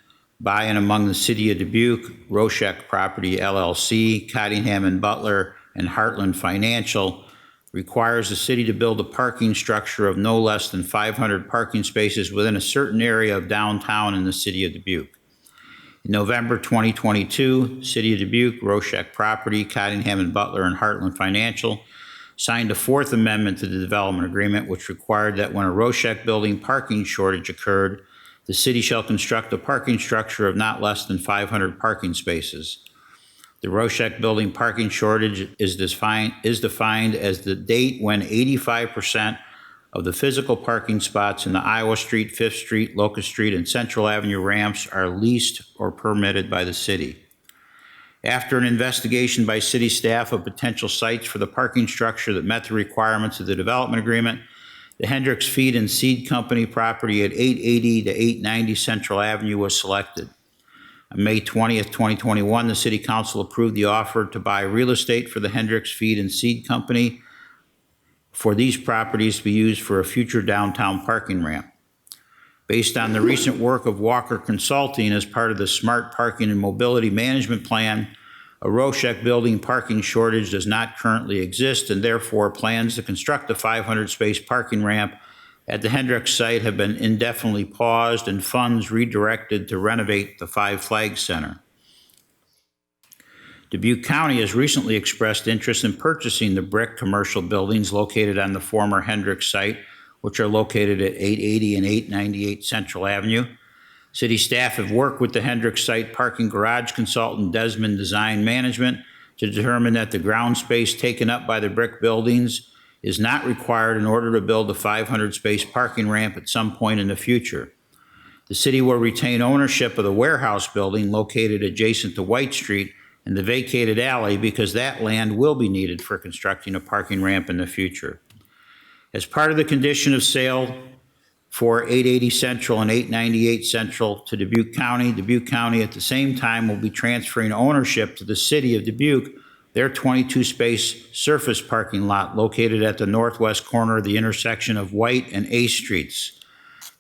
by and among the City of Dubuque, Roshek Property LLC, Cottingham and Butler, and Heartland Financial requires the city to build a parking structure of no less than 500 parking spaces within a certain area of downtown in the City of Dubuque. In November 2022, City of Dubuque, Roshek Property, Cottingham and Butler, and Heartland Financial signed a fourth amendment to the development agreement, which required that when a Roshek building parking shortage occurred, the city shall construct a parking structure of not less than 500 parking spaces. The Roshek building parking shortage is defined as the date when 85% of the physical parking spots in the Iowa Street, 5th Street, Locust Street, and Central Avenue ramps are leased or permitted by the city. After an investigation by city staff of potential sites for the parking structure that met the requirements of the development agreement, the Hendricks Feed and Seed Company property at 880 to 890 Central Avenue was selected. On May 20th, 2021, the City Council approved the offer to buy real estate for the Hendricks Feed and Seed Company for these properties to be used for a future downtown parking ramp. Based on the recent work of Walker Consulting as part of the Smart Parking and Mobility Management Plan, a Roshek building parking shortage does not currently exist, and therefore plans to construct a 500-space parking ramp at the Hendricks site have been indefinitely paused and funds redirected to renovate the Five Flags Center. Dubuque County has recently expressed interest in purchasing the brick commercial buildings located on the former Hendricks site, which are located at 880 and 898 Central Avenue. City staff have worked with the Hendricks site parking garage consultant Desmond Design Management to determine that the ground space taken up by the brick buildings is not required in order to build a 500-space parking ramp at some point in the future. The city will retain ownership of the warehouse building located adjacent to White Street and the vacated alley because that land will be needed for constructing a parking ramp in the future. As part of the condition of sale for 880 Central and 898 Central to Dubuque County at the same time will be transferring ownership to the city of Dubuque, their 22-space surface parking lot located at the northwest corner of the intersection of White and A Streets.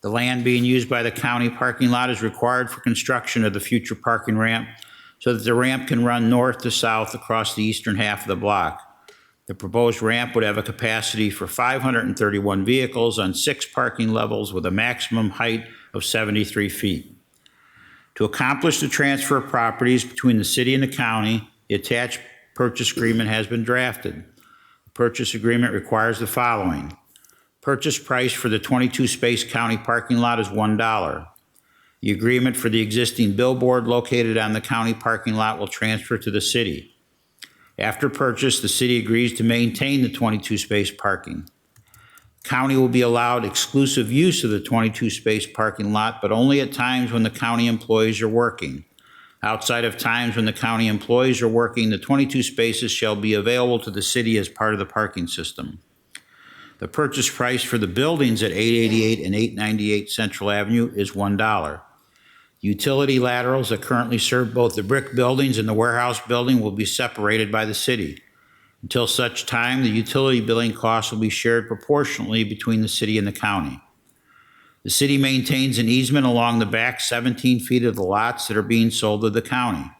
The land being used by the county parking lot is required for construction of the future parking ramp so that the ramp can run north to south across the eastern half of the block. The proposed ramp would have a capacity for 531 vehicles on 6 parking levels with a maximum height of 73 feet. To accomplish the transfer of properties between the city and the county, the attached purchase agreement has been drafted. The purchase agreement requires the following. Purchase price for the 22-space county parking lot is $1. The agreement for the existing billboard located on the county parking lot will transfer to the city. After purchase, the city agrees to maintain the 22-space parking. County will be allowed exclusive use of the 22-space parking lot, but only at times when the county employees are working. Outside of times when the county employees are working, the 22 spaces shall be available to the city as part of the parking system. The purchase price for the buildings at 888 and 898 Central Avenue is $1. Utility laterals that currently serve both the brick buildings and the warehouse building will be separated by the city. Until such time, the utility billing costs will be shared proportionally between the city and the county. The city maintains an easement along the back 17 feet of the lots that are being sold to the county.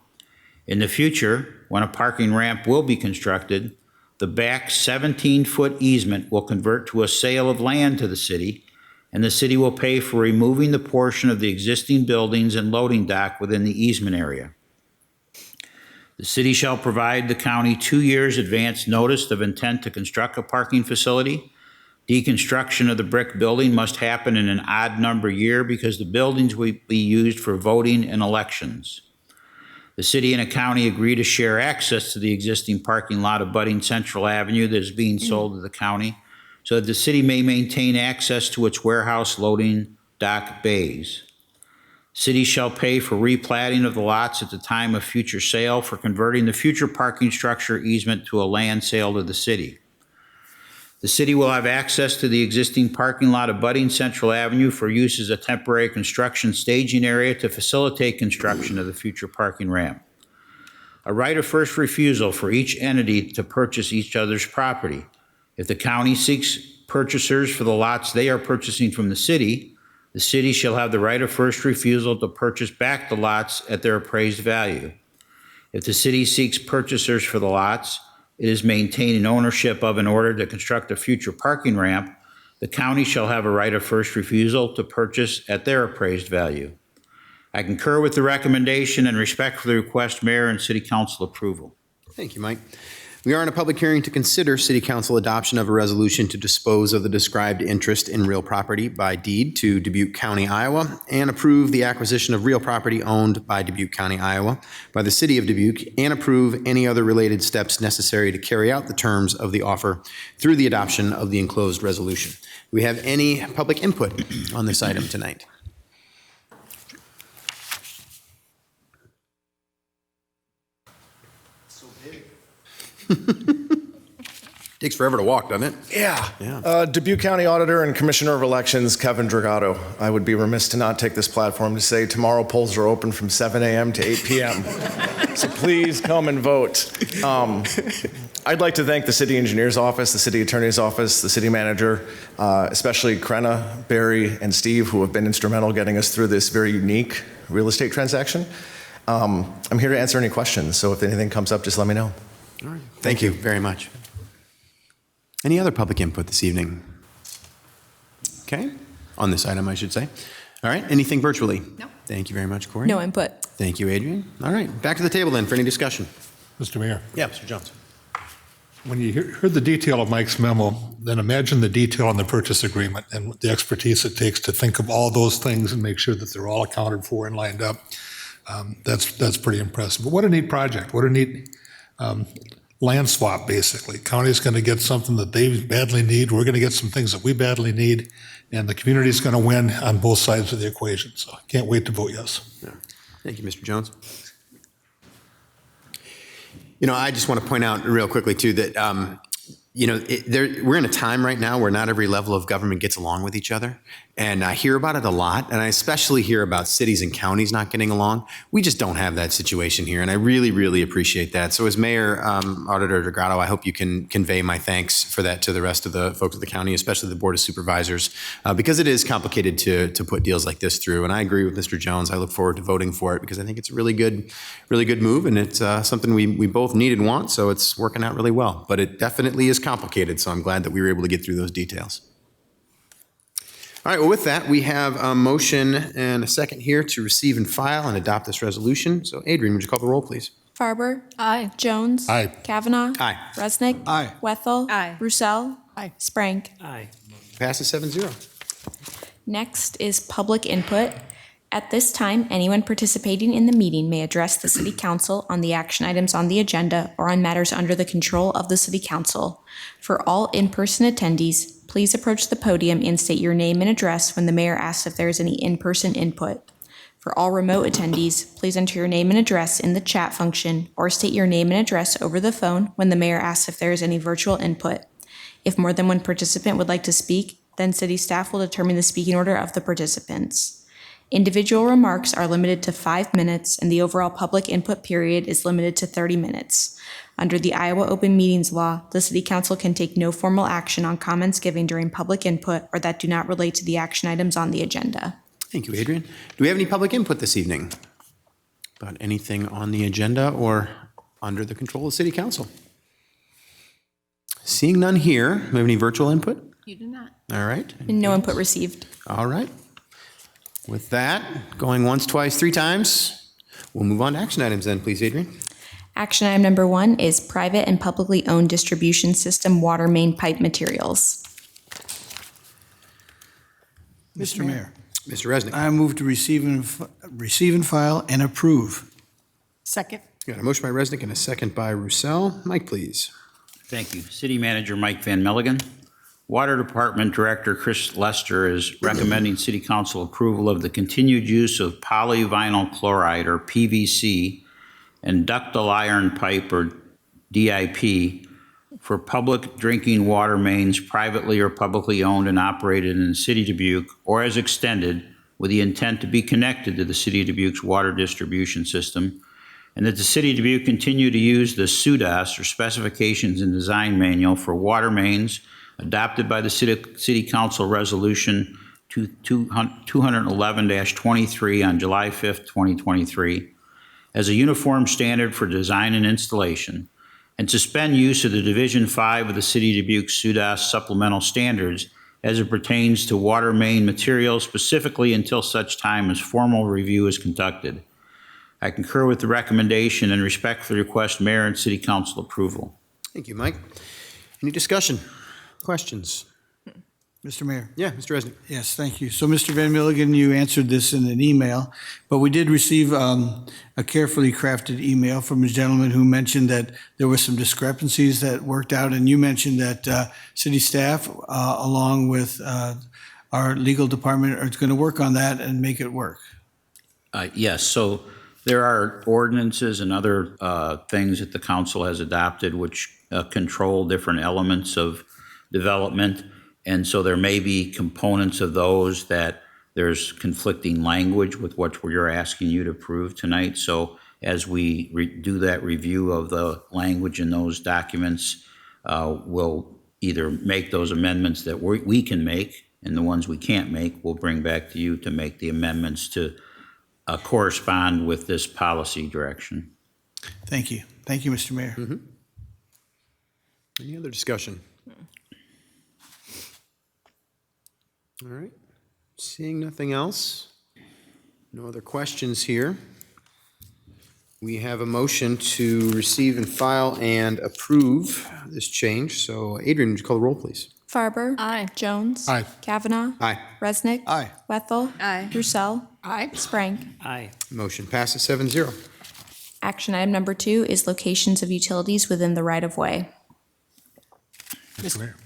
In the future, when a parking ramp will be constructed, the back 17-foot easement will convert to a sale of land to the city, and the city will pay for removing the portion of the existing buildings and loading dock within the easement area. The city shall provide the county 2 years advance notice of intent to construct a parking facility. Deconstruction of the brick building must happen in an odd number year because the buildings will be used for voting and elections. The city and the county agree to share access to the existing parking lot abutting Central Avenue that is being sold to the county, so that the city may maintain access to its warehouse loading dock bays. City shall pay for replatting of the lots at the time of future sale for converting the future parking structure easement to a land sale to the city. The city will have access to the existing parking lot abutting Central Avenue for use as a temporary construction staging area to facilitate construction of the future parking ramp. A right of first refusal for each entity to purchase each other's property. If the county seeks purchasers for the lots they are purchasing from the city shall have the right of first refusal to purchase back the lots at their appraised value. If the city seeks purchasers for the lots it is maintaining ownership of in order to construct a future parking ramp, the county shall have a right of first refusal to purchase at their appraised value. I concur with the recommendation and respectfully request Mayor and City Council approval. Thank you, Mike. We are in a public hearing to consider City Council adoption of a resolution to dispose of the described interest in real property by deed to Dubuque County, Iowa, and approve the acquisition of real property owned by Dubuque County, Iowa, by the City of Dubuque, and approve any other related steps necessary to carry out the terms of the offer through the adoption of the enclosed resolution. Do we have any public input on this item tonight? Takes forever to walk, doesn't it? Yeah. Dubuque County Auditor and Commissioner of Elections, Kevin Dragato. I would be remiss to not take this platform to say tomorrow polls are open from 7 a.m. to 8 p.m. So please come and vote. I'd like to thank the City Engineer's Office, the City Attorney's Office, the City Manager, especially Krenna, Barry, and Steve, who have been instrumental getting us through this very unique real estate transaction. I'm here to answer any questions, so if anything comes up, just let me know. All right. Thank you very much. Any other public input this evening? Okay, on this item, I should say. All right, anything virtually? No. Thank you very much, Corey. No input. Thank you, Adrian. All right, back to the table then for any discussion. Mr. Mayor, Yeah, Mr. Jones. when you heard the detail of Mike's memo, then imagine the detail on the purchase agreement and the expertise it takes to think of all those things and make sure that they're all accounted for and lined up. That's pretty impressive. But what a neat project. What a neat land swap, basically. County's going to get something that they badly need. We're going to get some things that we badly need. And the community's going to win on both sides of the equation. So I can't wait to vote yes. Yeah. Thank you, Mr. Jones. You know, I just want to point out real quickly, too, that, we're in a time right now where not every level of government gets along with each other. And I hear about it a lot, and I especially hear about cities and counties not getting along. We just don't have that situation here, and I really, really appreciate that. So as Mayor Auditor Delgado, I hope you can convey my thanks for that to the rest of the folks of the county, especially the Board of Supervisors, because it is complicated to put deals like this through. And I agree with Mr. Jones. I look forward to voting for it because I think it's a really good move, and it's something we both need and want, so it's working out really well. But it definitely is complicated, so I'm glad that we were able to get through those details. All right, well, with that, we have a motion and a second here to receive and file and adopt this resolution. So, Adrian, would you call the roll, please? Farber? Aye. Jones? Aye. Kavanaugh? Aye. Resnick? Aye. Wethel? Aye. Roussel? Aye. Sprank? Aye. Passes 7-0. Next is public input. At this time, anyone participating in the meeting may address the City Council on the action items on the agenda or on matters under the control of the City Council. For all in-person attendees, please approach the podium and state your name and address when the mayor asks if there is any in-person input. For all remote attendees, please enter your name and address in the chat function or state your name and address over the phone when the mayor asks if there is any virtual input. If more than one participant would like to speak, then city staff will determine the speaking order of the participants. Individual remarks are limited to 5 minutes, and the overall public input period is limited to 30 minutes. Under the Iowa Open Meetings Law, the City Council can take no formal action on comments given during public input or that do not relate to the action items on the agenda. Thank you, Adrian. Do we have any public input this evening about anything on the agenda or under the control of the City Council? Seeing none here, do we have any virtual input? You do not. All right. And no input received. All right. With that, going once, twice, 3 times, we'll move on to action items then, please, Adrian. Action item number 1 is private and publicly owned distribution system water main pipe materials. Mr. Mayor, Mr. Resnick. I move to receive and file and approve. Second. Got a motion by Resnick and a second by Roussel. Mike, please. Thank you. City Manager Mike Van Milligan. Water Department Director Chris Lester is recommending City Council approval of the continued use of polyvinyl chloride, or PVC, and ductile iron pipe, or DIP, for public drinking water mains privately or publicly owned and operated in the City of Dubuque, or as extended, with the intent to be connected to the City of Dubuque's water distribution system, and that the City of Dubuque continue to use the SUDAS, or Specifications and Design Manual for Water Mains, adopted by the City Council Resolution 211-23 on July 5th, 2023, as a uniform standard for design and installation, and suspend use of the Division 5 of the City of Dubuque SUDAS supplemental standards as it pertains to water main materials, specifically until such time as formal review is conducted. I concur with the recommendation and respectfully request Mayor and City Council approval. Thank you, Mike. Any discussion? Questions? Mr. Mayor. Yeah, Mr. Resnick. Yes, thank you. So, Mr. Van Milligan, you answered this in an email, but we did receive a carefully crafted email from a gentleman who mentioned that there were some discrepancies that worked out, and you mentioned that city staff, along with our legal department, are going to work on that and make it work. Yes, so There are ordinances and other things that the council has adopted which control different elements of development. And so there may be components of those that there's conflicting language with what we're asking you to approve tonight. So as we do that review of the language in those documents, we'll either make those amendments that we can make, and the ones we can't make, we'll bring back to you to make the amendments to correspond with this policy direction. Thank you. Thank you, Mr. Mayor. Any other discussion? All right. Seeing nothing else, no other questions here. We have a motion to receive and file and approve this change. So Adrian, would you call the roll, please? Farber. Aye. Jones. Aye. Kavanaugh. Aye. Resnick. Aye. Wethel. Aye. Roussel. Aye. Sprank. Aye. Motion passes 7-0. Action item number 2 is locations of utilities within the right-of-way. Mr. Mayor,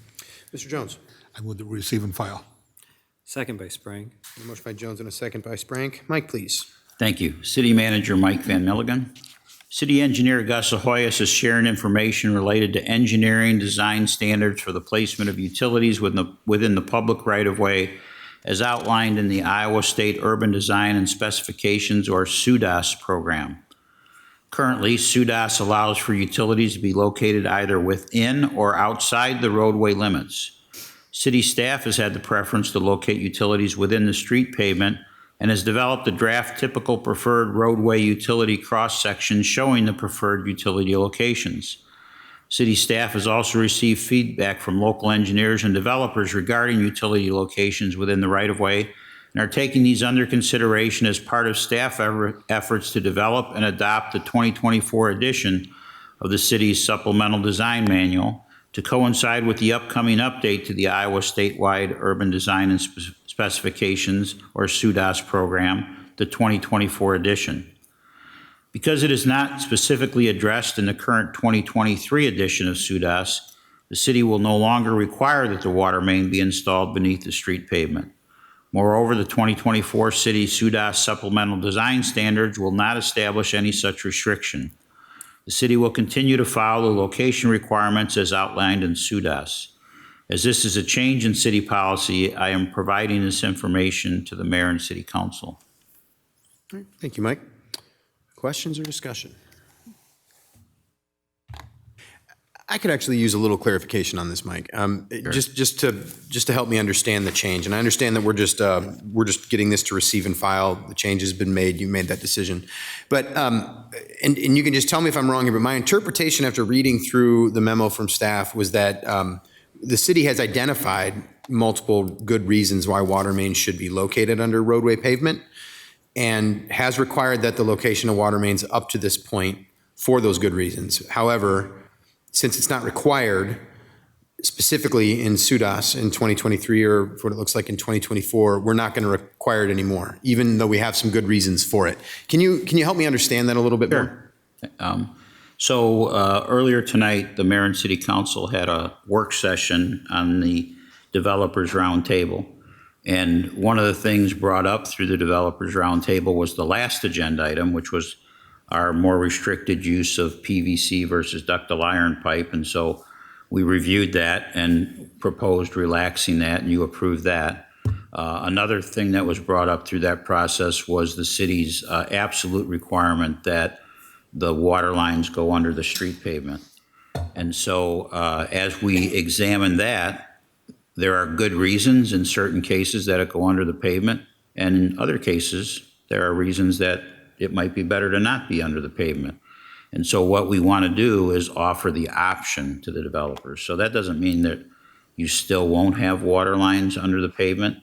Mr. Jones. I move that we receive and file. Second by Sprague. A motion by Jones and a second by Sprank. Mike, please. Thank you. City Manager Mike Van Milligan. City Engineer Gus Ahoyas is sharing information related to engineering design standards for the placement of utilities within the public right-of-way as outlined in the Iowa State Urban Design and Specifications, or SUDAS program. Currently, SUDAS allows for utilities to be located either within or outside the roadway limits. City staff has had the preference to locate utilities within the street pavement and has developed a draft typical preferred roadway utility cross-section showing the preferred utility locations. City staff has also received feedback from local engineers and developers regarding utility locations within the right-of-way and are taking these under consideration as part of staff efforts to develop and adopt the 2024 edition of the city's supplemental design manual to coincide with the upcoming update to the Iowa statewide urban design and specifications, or SUDAS program, the 2024 edition. Because it is not specifically addressed in the current 2023 edition of SUDAS, the city will no longer require that the water main be installed beneath the street pavement. Moreover, the 2024 city SUDAS supplemental design standards will not establish any such restriction. The city will continue to follow the location requirements as outlined in SUDAS. As this is a change in city policy, I am providing this information to the mayor and city council. All right. Thank you, Mike. Questions or discussion? I could actually use a little clarification on this, Mike. Sure. Just to help me understand the change. And I understand that we're just getting this to receive and file. The change has been made. You made that decision. But and you can just tell me if I'm wrong here. But my interpretation after reading through the memo from staff was that the city has identified multiple good reasons why water mains should be located under roadway pavement, and has required that the location of water mains up to this point for those good reasons. However, since it's not required specifically in SUDAS in 2023 or what it looks like in 2024, we're not going to require it anymore, even though we have some good reasons for it. Can you help me understand that a little bit more? So earlier tonight, the mayor and city council had a work session on the developers roundtable. And one of the things brought up through the developers roundtable was the last agenda item, which was our more restricted use of PVC versus ductile iron pipe. And so we reviewed that and proposed relaxing that, and you approved that. Another thing that was brought up through that process was the city's absolute requirement that the water lines go under the street pavement. And so as we examine that, there are good reasons in certain cases that it go under the pavement, and in other cases, there are reasons that it might be better to not be under the pavement. And so what we want to do is offer the option to the developers. So that doesn't mean that you still won't have water lines under the pavement.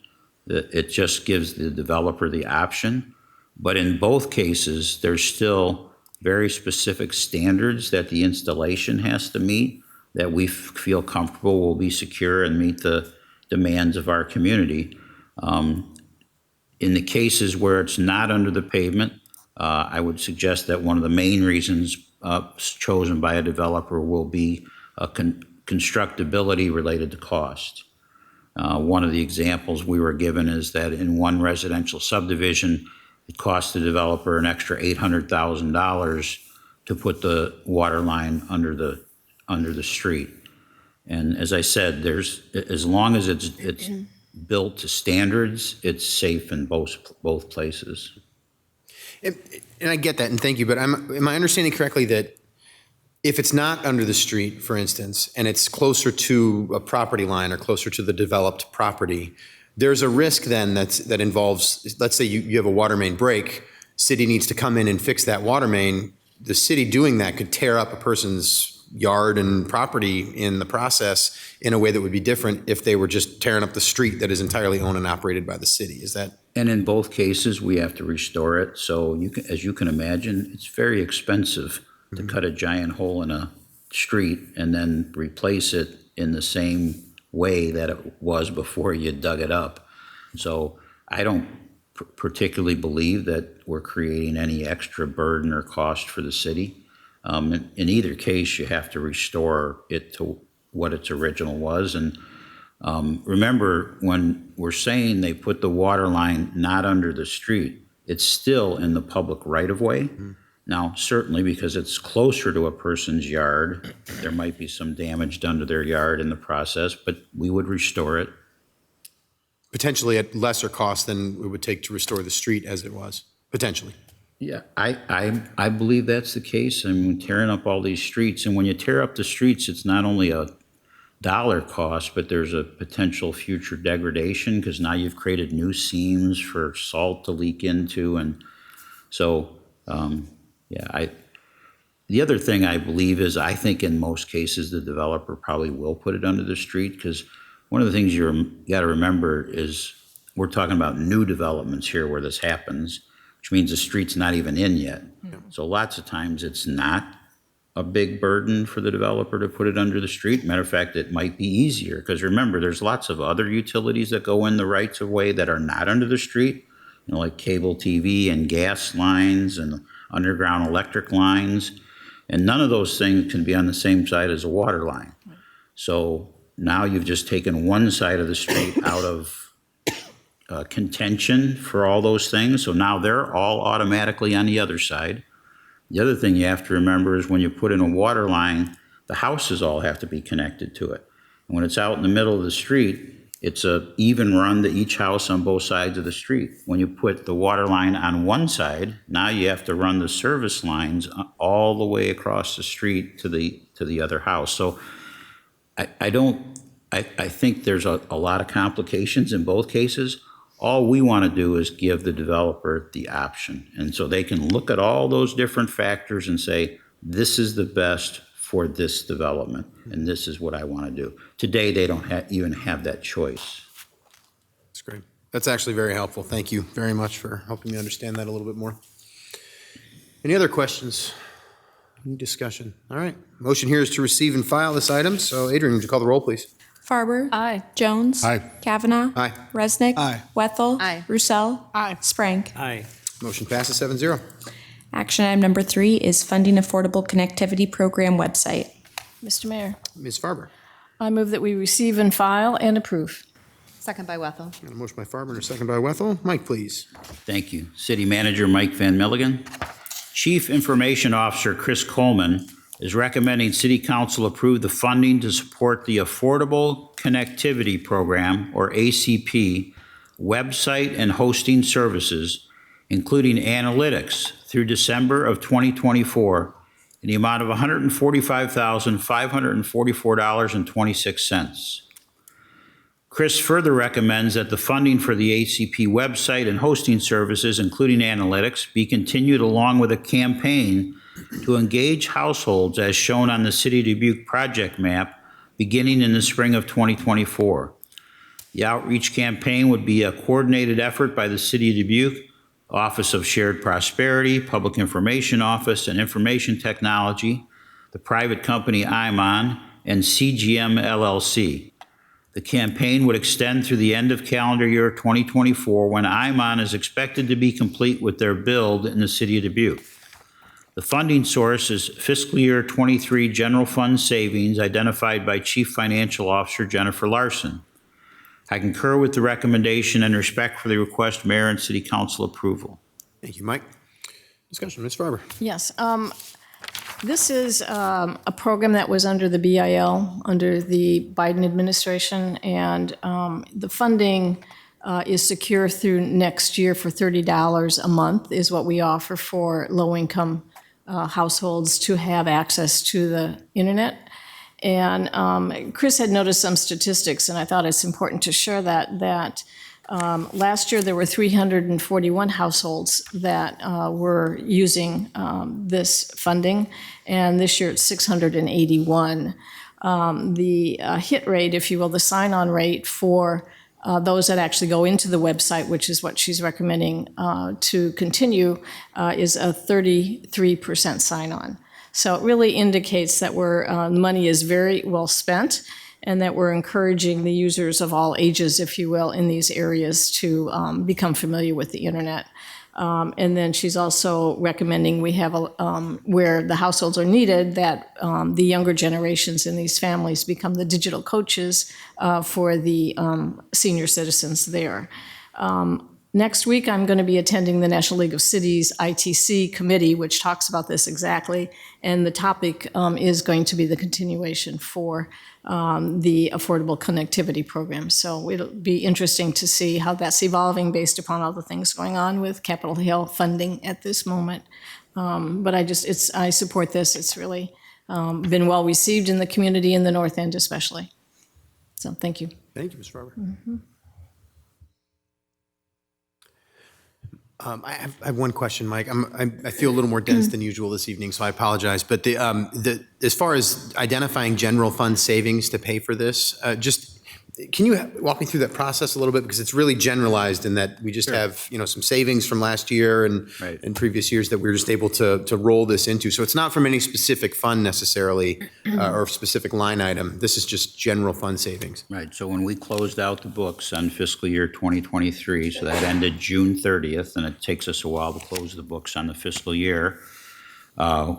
It just gives the developer the option. But in both cases, there's still very specific standards that the installation has to meet that we feel comfortable will be secure and meet the demands of our community. In the cases where it's not under the pavement, I would suggest that one of the main reasons chosen by a developer will be constructability related to cost. One of the examples we were given is that in one residential subdivision, it cost the developer an extra $800,000 to put the water line under the street. And as I said, as long as it's built to standards, it's safe in both places. And I get that, and thank you, but am I understanding correctly that if it's not under the street, for instance, and it's closer to a property line or closer to the developed property, there's a risk then that involves, let's say you have a water main break, city needs to come in and fix that water main. The city doing that could tear up a person's yard and property in the process in a way that would be different if they were just tearing up the street that is entirely owned and operated by the city. Is that? And in both cases, we have to restore it. So as you can imagine, it's very expensive to cut a giant hole in a street and then replace it in the same way that it was before you dug it up. So I don't particularly believe that we're creating any extra burden or cost for the city. In either case, you have to restore it to what its original was. And remember, when we're saying they put the water line not under the street, it's still in the public right-of-way. Now, certainly because it's closer to a person's yard, there might be some damage done to their yard in the process, but we would restore it. Potentially at lesser cost than it would take to restore the street as it was, potentially. Yeah, I believe that's the case. I mean, tearing up all these streets, and when you tear up the streets, it's not only a dollar cost, but there's a potential future degradation because now you've created new seams for salt to leak into. And so, the other thing I believe is I think in most cases the developer probably will put it under the street because one of the things you got to remember is we're talking about new developments here where this happens, which means the street's not even in yet. So lots of times it's not a big burden for the developer to put it under the street. Matter of fact, it might be easier because remember, there's lots of other utilities that go in the rights of way that are not under the street, like cable TV and gas lines and underground electric lines. And none of those things can be on the same side as a water line. So now you've just taken one side of the street out of contention for all those things. So now they're all automatically on the other side. The other thing you have to remember is when you put in a water line, the houses all have to be connected to it. And when it's out in the middle of the street, it's a even run to each house on both sides of the street. When you put the water line on one side, now you have to run the service lines all the way across the street to the other house. So I think there's a lot of complications in both cases. All we want to do is give the developer the option. And so they can look at all those different factors and say, this is the best for this development, and this is what I want to do. Today, they don't even have that choice. That's great. That's actually very helpful. Thank you very much for helping me understand that a little bit more. Any other questions? Any discussion? All right. Motion here is to receive and file this item. So Adrian, would you call the roll, please? Farber. Aye. Jones. Aye. Kavanaugh. Aye. Resnick. Aye. Wethel. Aye. Roussel. Aye. Sprank. Aye. Motion passes 7-0. Action item number 3 is funding Affordable Connectivity Program website. Mr. Mayor, Ms. Farber. I move that we receive and file and approve. Second by Wethel. Got a motion by Farber and a second by Wethel. Mike, please. Thank you. City Manager Mike Van Milligan. Chief Information Officer Chris Coleman is recommending City Council approve the funding to support the Affordable Connectivity Program, or ACP, website and hosting services, including analytics, through December of 2024 in the amount of $145,544.26. Chris further recommends that the funding for the ACP website and hosting services, including analytics, be continued along with a campaign to engage households as shown on the City of Dubuque project map beginning in the spring of 2024. The outreach campaign would be a coordinated effort by the City of Dubuque, Office of Shared Prosperity, Public Information Office and Information Technology, the private company IMON, and CGM LLC. The campaign would extend through the end of calendar year 2024 when IMON is expected to be complete with their build in the City of Dubuque. The funding source is fiscal year 23 general fund savings identified by Chief Financial Officer Jennifer Larson. I concur with the recommendation and respect for the request, Mayor and City Council approval. Thank you, Mike. Discussion, Ms. Farber. Yes. This is a program that was under the BIL, under the Biden administration, and the funding is secure through next year for $30 a month is what we offer for low-income households to have access to the internet. And Chris had noticed some statistics, and I thought it's important to share that last year there were 341 households that were using this funding, and this year it's 681. The hit rate, if you will, the sign-on rate for those that actually go into the website, which is what she's recommending to continue, is a 33% sign-on. So it really indicates that money is very well spent and that we're encouraging the users of all ages, if you will, in these areas to become familiar with the internet. And then she's also recommending we have, where the households are needed, that the younger generations in these families become the digital coaches for the senior citizens there. Next week, I'm going to be attending the National League of Cities ITC committee, which talks about this exactly, and the topic is going to be the continuation for the Affordable Connectivity Program. So it'll be interesting to see how that's evolving based upon all the things going on with Capitol Hill funding at this moment. But I support this. It's really been well received in the community in the North End especially. So thank you. Thank you, Ms. Farber. Mm-hmm. I have one question, Mike. I feel a little more dense than usual this evening, so I apologize. But as far as identifying general fund savings to pay for this, can you walk me through that process a little bit? Because it's really generalized in that we just have some savings from last year and previous years that we're just able to roll this into. So it's not from any specific fund necessarily or specific line item. This is just general fund savings. Right. So when we closed out the books on fiscal year 2023, so that ended June 30th, and it takes us a while to close the books on the fiscal year,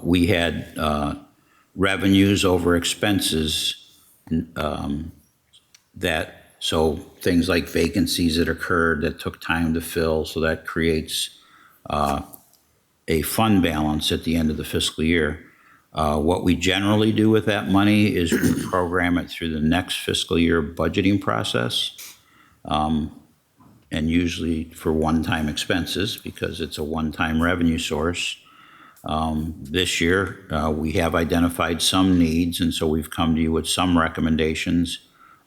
we had revenues over expenses so things like vacancies that occurred that took time to fill, so that creates a fund balance at the end of the fiscal year. What we generally do with that money is we program it through the next fiscal year budgeting process, and usually for one-time expenses because it's a one-time revenue source. This year, we have identified some needs, and so we've come to you with some recommendations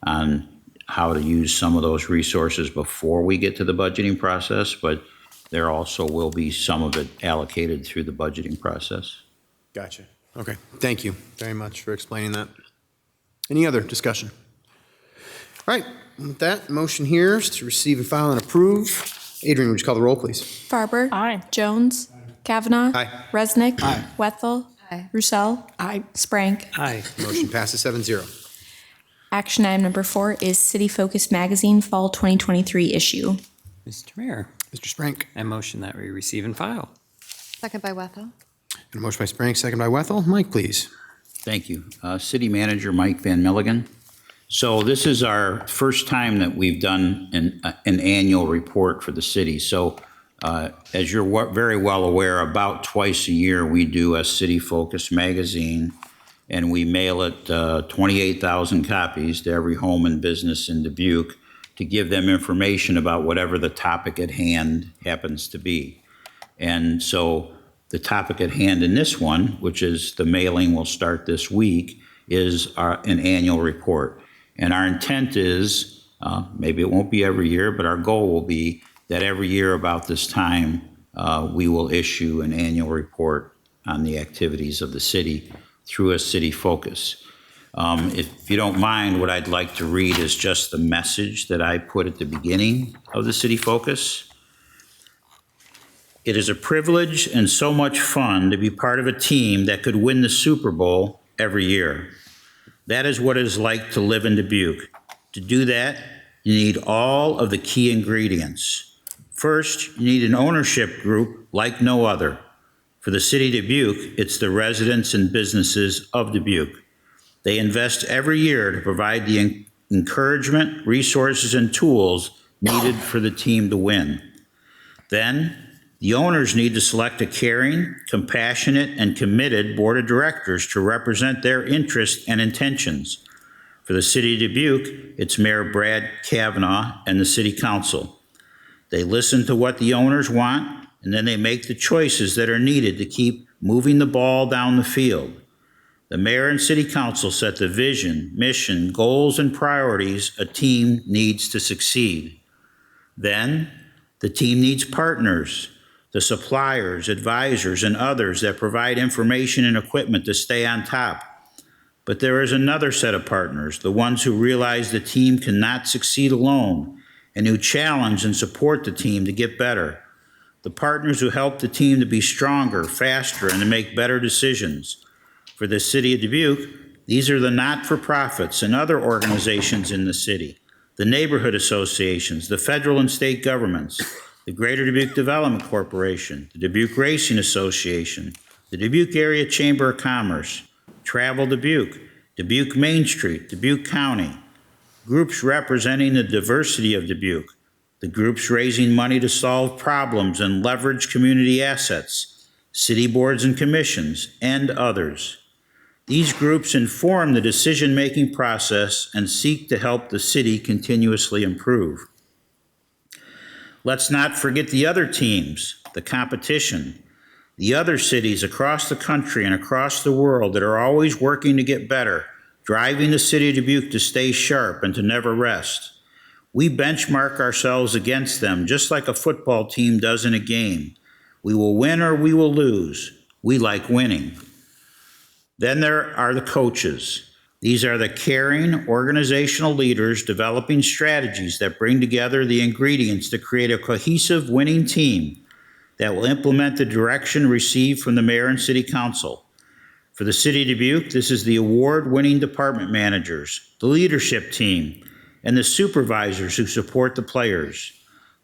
on how to use some of those resources before we get to the budgeting process, but there also will be some of it allocated through the budgeting process. Gotcha. Okay. Thank you very much for explaining that. Any other discussion? All right. With that, motion here is to receive and file and approve. Adrian, would you call the roll, please? Farber. Aye. Jones. Kavanaugh. Aye. Resnick. Aye. Wethel. Aye. Roussel. Aye. Sprank. Aye. Motion passes 7-0. Action item number 4 is City Focus Magazine Fall 2023 issue. Mr. Mayor, Mr. Sprank. I motion that we receive and file. Second by Wethel. And a motion by Sprank, second by Wethel. Mike, please. Thank you. City Manager Mike Van Milligan. So this is our first time that we've done an annual report for the city. So as you're very well aware, about twice a year we do a City Focus magazine, and we mail it 28,000 copies to every home and business in Dubuque to give them information about whatever the topic at hand happens to be. And so the topic at hand in this one, which is the mailing will start this week, is an annual report. And our intent is, maybe it won't be every year, but our goal will be that every year about this time, we will issue an annual report on the activities of the city through a city focus. If you don't mind, what I'd like to read is just the message that I put at the beginning of the city focus. It is a privilege and so much fun to be part of a team that could win the Super Bowl every year. That is what it is like to live in Dubuque. To do that, you need all of the key ingredients. First, you need an ownership group like no other. For the city of Dubuque, it's the residents and businesses of Dubuque. They invest every year to provide the encouragement, resources, and tools needed for the team to win. Then, The owners need to select a caring, compassionate, and committed board of directors to represent their interests and intentions. For the city of Dubuque, it's Mayor Brad Kavanaugh and the city council. They listen to what the owners want, and then they make the choices that are needed to keep moving the ball down the field. The mayor and city council set the vision, mission, goals, and priorities a team needs to succeed. Then, the team needs partners, the suppliers, advisors, and others that provide information and equipment to stay on top. But there is another set of partners, the ones who realize the team cannot succeed alone and who challenge and support the team to get better. The partners who help the team to be stronger, faster, and to make better decisions. For the city of Dubuque, these are the not-for-profits and other organizations in the city, the neighborhood associations, the federal and state governments, the Greater Dubuque Development Corporation, the Dubuque Racing Association, the Dubuque Area Chamber of Commerce, Travel Dubuque, Dubuque Main Street, Dubuque County, groups representing the diversity of Dubuque, the groups raising money to solve problems and leverage community assets, city boards and commissions, and others. These groups inform the decision-making process and seek to help the city continuously improve. Let's not forget the other teams, the competition, the other cities across the country and across the world that are always working to get better, driving the city of Dubuque to stay sharp and to never rest. We benchmark ourselves against them just like a football team does in a game. We will win or we will lose. We like winning. Then there are the coaches. These are the caring, organizational leaders developing strategies that bring together the ingredients to create a cohesive winning team that will implement the direction received from the mayor and city council. For the city of Dubuque, this is the award-winning department managers, the leadership team, and the supervisors who support the players.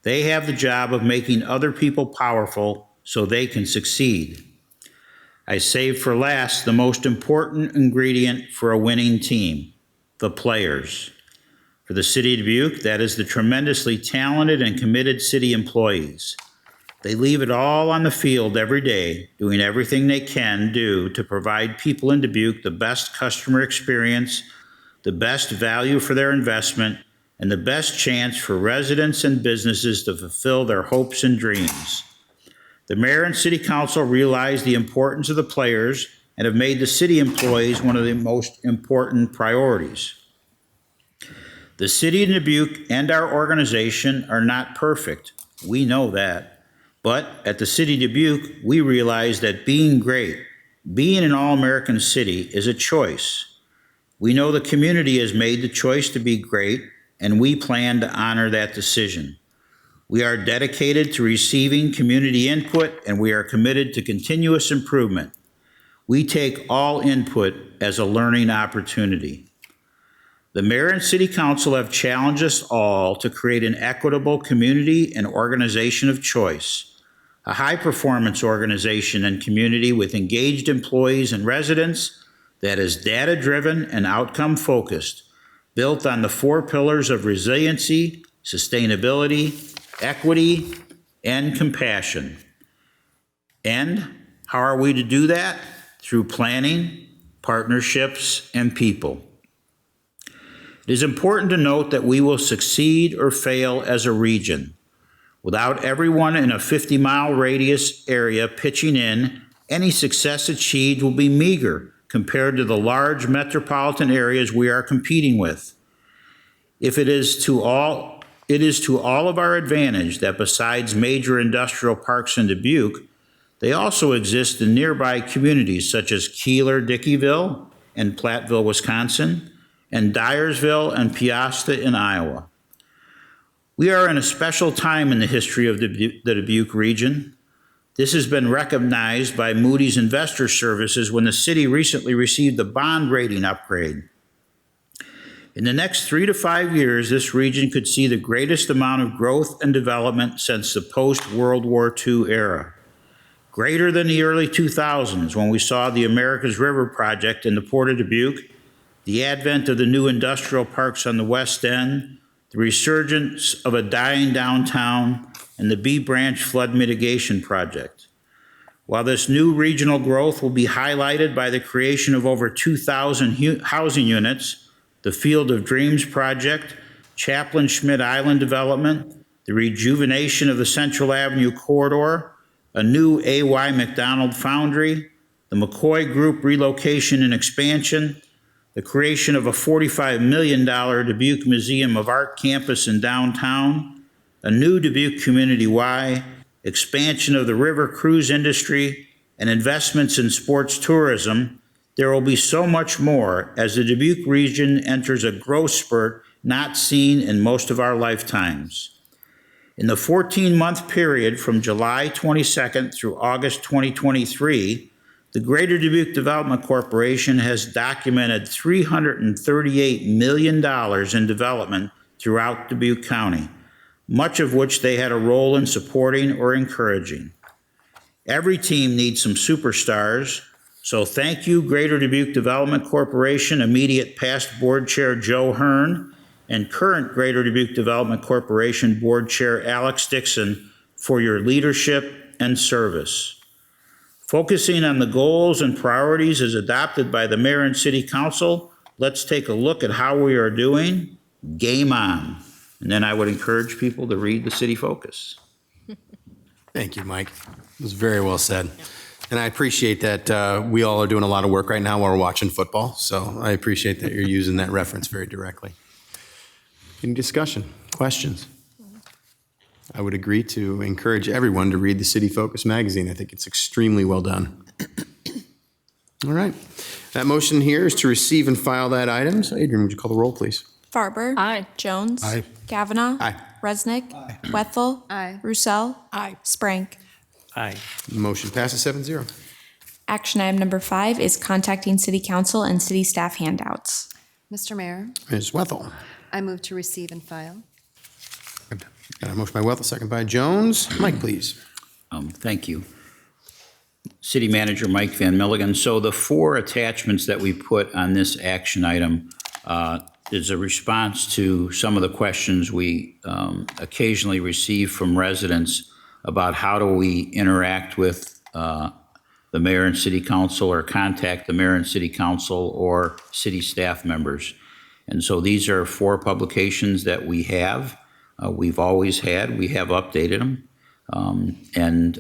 They have the job of making other people powerful so they can succeed. I saved for last the most important ingredient for a winning team, the players. For the city of Dubuque, that is the tremendously talented and committed city employees. They leave it all on the field every day, doing everything they can do to provide people in Dubuque the best customer experience, the best value for their investment, and the best chance for residents and businesses to fulfill their hopes and dreams. The mayor and city council realize the importance of the players and have made the city employees one of the most important priorities. The city of Dubuque and our organization are not perfect. We know that. But at the city of Dubuque, we realize that being great, being an all-American city is a choice. We know the community has made the choice to be great, and we plan to honor that decision. We are dedicated to receiving community input, and we are committed to continuous improvement. We take all input as a learning opportunity. The mayor and city council have challenged us all to create an equitable community and organization of choice, a high-performance organization and community with engaged employees and residents that is data-driven and outcome-focused, built on the 4 pillars of resiliency, sustainability, equity, and compassion. And how are we to do that? Through planning, partnerships, and people. It is important to note that we will succeed or fail as a region. Without everyone in a 50-mile radius area pitching in, any success achieved will be meager compared to the large metropolitan areas we are competing with. It is to all of our advantage that besides major industrial parks in Dubuque, they also exist in nearby communities such as Keeler, Dickeyville, and Platteville, Wisconsin, and Dyersville and Piasta in Iowa. We are in a special time in the history of the Dubuque region. This has been recognized by Moody's Investor Services when the city recently received a bond rating upgrade. In the next 3 to 5 years, this region could see the greatest amount of growth and development since the post-World War II era. Greater than the early 2000s when we saw the America's River project in the Port of Dubuque, the advent of the new industrial parks on the West End, the resurgence of a dying downtown, and the B Branch Flood Mitigation Project. While this new regional growth will be highlighted by the creation of over 2,000 housing units, the Field of Dreams project, Chaplain Schmidt Island development, the rejuvenation of the Central Avenue corridor, a new A.Y. McDonald foundry, the McCoy Group relocation and expansion, the creation of a $45 million Dubuque Museum of Art campus in downtown, a new Dubuque Community Y, expansion of the river cruise industry, and investments in sports tourism, there will be so much more as the Dubuque region enters a growth spurt not seen in most of our lifetimes. In the 14-month period from July 22nd through August 2023, the Greater Dubuque Development Corporation has documented $338 million in development throughout Dubuque County, much of which they had a role in supporting or encouraging. Every team needs some superstars, so thank you, Greater Dubuque Development Corporation, immediate past Board Chair Joe Hearn, and current Greater Dubuque Development Corporation Board Chair Alex Dixon for your leadership and service. Focusing on the goals and priorities as adopted by the Mayor and City Council, let's take a look at how we are doing. Game on. And then I would encourage people to read the City Focus. Thank you, Mike. It was very well said. And I appreciate that we all are doing a lot of work right now while we're watching football. So I appreciate that you're using that reference very directly. Any discussion, questions? I would agree to encourage everyone to read the City Focus magazine. I think it's extremely well done. All right. That motion here is to receive and file that item. So Adrian, would you call the roll, please? Farber. Aye. Jones. Aye. Kavanaugh. Aye. Resnick. Wethel. Aye. Roussel. Aye. Sprank. Aye. The motion passes 7-0. Action item number 5 is contacting City Council and City staff handouts. Mr. Mayor, Ms. Wethel. I move to receive and file. Got a motion by Wethel, second by Jones. Mike, please. Thank you. City Manager Mike Van Milligan. So the 4 attachments that we put on this action item is a response to some of the questions we occasionally receive from residents about how do we interact with the mayor and city council or contact the mayor and city council or city staff members. And so these are 4 publications that we have. We've always had. We have updated them. And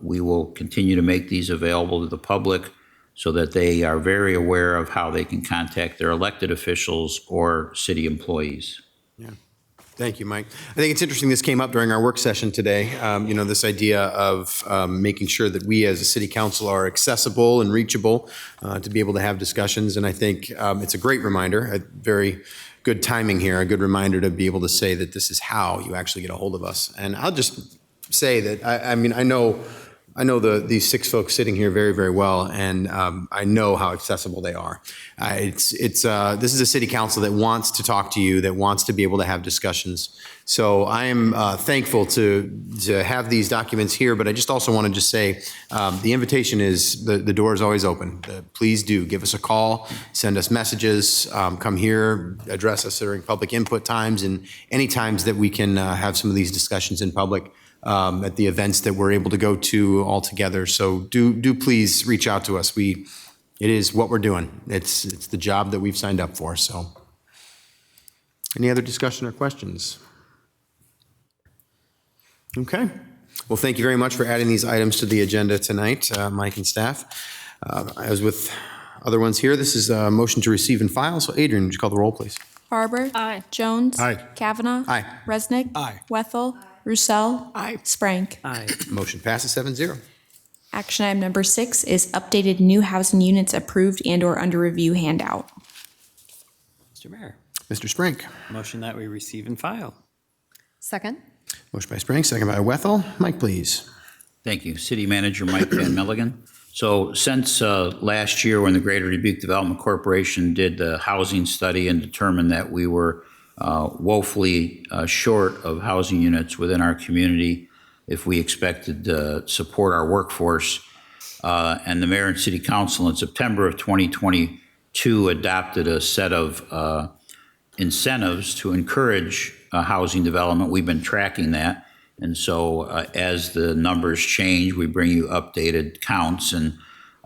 we will continue to make these available to the public so that they are very aware of how they can contact their elected officials or city employees. Yeah. Thank you, Mike. I think it's interesting this came up during our work session today, this idea of making sure that we as a city council are accessible and reachable to be able to have discussions. And I think it's a great reminder, a very good timing here, a good reminder to be able to say that this is how you actually get a hold of us. And I'll just say that, I know these 6 folks sitting here very, very well, and I know how accessible they are. This is a city council that wants to talk to you, that wants to be able to have discussions. So I am thankful to have these documents here, but I just also want to just say the invitation is, the door is always open. Please do give us a call, send us messages, come here, address us during public input times, and any times that we can have some of these discussions in public. At the events that we're able to go to all together. So do please reach out to us. It is what we're doing. It's the job that we've signed up for. So any other discussion or questions? Okay. Well, thank you very much for adding these items to the agenda tonight, Mike and staff. As with other ones here, this is a motion to receive and file. So Adrian, would you call the roll, please? Farber. Aye. Jones. Aye. Kavanaugh. Aye. Resnick. Aye. Wethel. Roussel. Aye. Sprank. Aye. Motion passes 7-0. Action item number 6 is updated new housing units approved and/or under review handout. Mr. Mayor, Mr. Sprank. motion that we receive and file. Second? Motion by Sprank, second by Wethel. Mike, please. Thank you. City Manager Mike Van Milligan. So since last year when the Greater Dubuque Development Corporation did the housing study and determined that we were woefully short of housing units within our community if we expected to support our workforce. And the mayor and city council in September of 2022 adopted a set of incentives to encourage housing development. We've been tracking that. And so as the numbers change, we bring you updated counts. And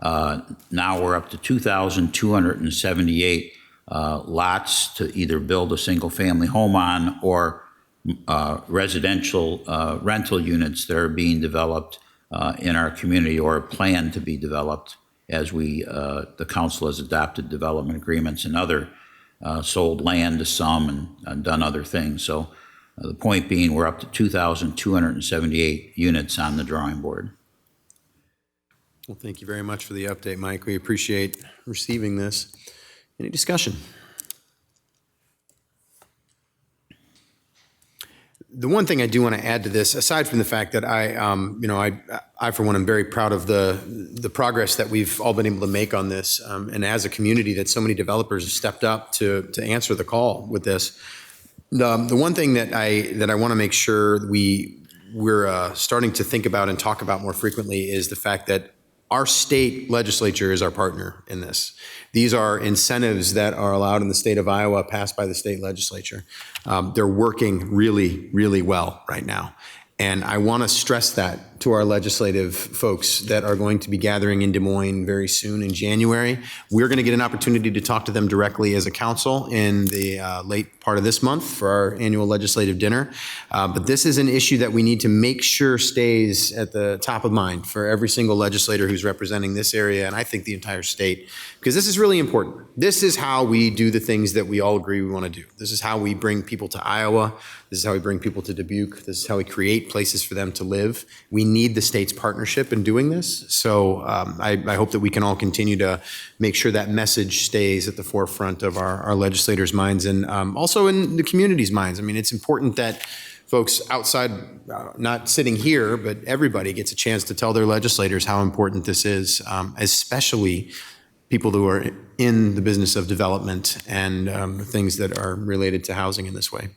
now we're up to 2,278 lots to either build a single-family home on or residential rental units that are being developed in our community or planned to be developed as the council has adopted development agreements and other sold land to some and done other things. So the point being, we're up to 2,278 units on the drawing board. Well, thank you very much for the update, Mike. We appreciate receiving this. Any discussion? The one thing I do want to add to this, aside from the fact that I for one, am very proud of the progress that we've all been able to make on this, and as a community that so many developers have stepped up to answer the call with this. The one thing that I want to make sure we're starting to think about and talk about more frequently is the fact that our state legislature is our partner in this. These are incentives that are allowed in the state of Iowa, passed by the state legislature. They're working really, really well right now. And I want to stress that to our legislative folks that are going to be gathering in Des Moines very soon in January. We're going to get an opportunity to talk to them directly as a council in the late part of this month for our annual legislative dinner. But this is an issue that we need to make sure stays at the top of mind for every single legislator who's representing this area, and I think the entire state, because this is really important. This is how we do the things that we all agree we want to do. This is how we bring people to Iowa. This is how we bring people to Dubuque. This is how we create places for them to live. We need the state's partnership in doing this. So I hope that we can all continue to make sure that message stays at the forefront of our legislators' minds and also in the community's minds. I mean, it's important that folks outside, not sitting here, but everybody gets a chance to tell their legislators how important this is, especially people who are in the business of development and things that are related to housing in this way.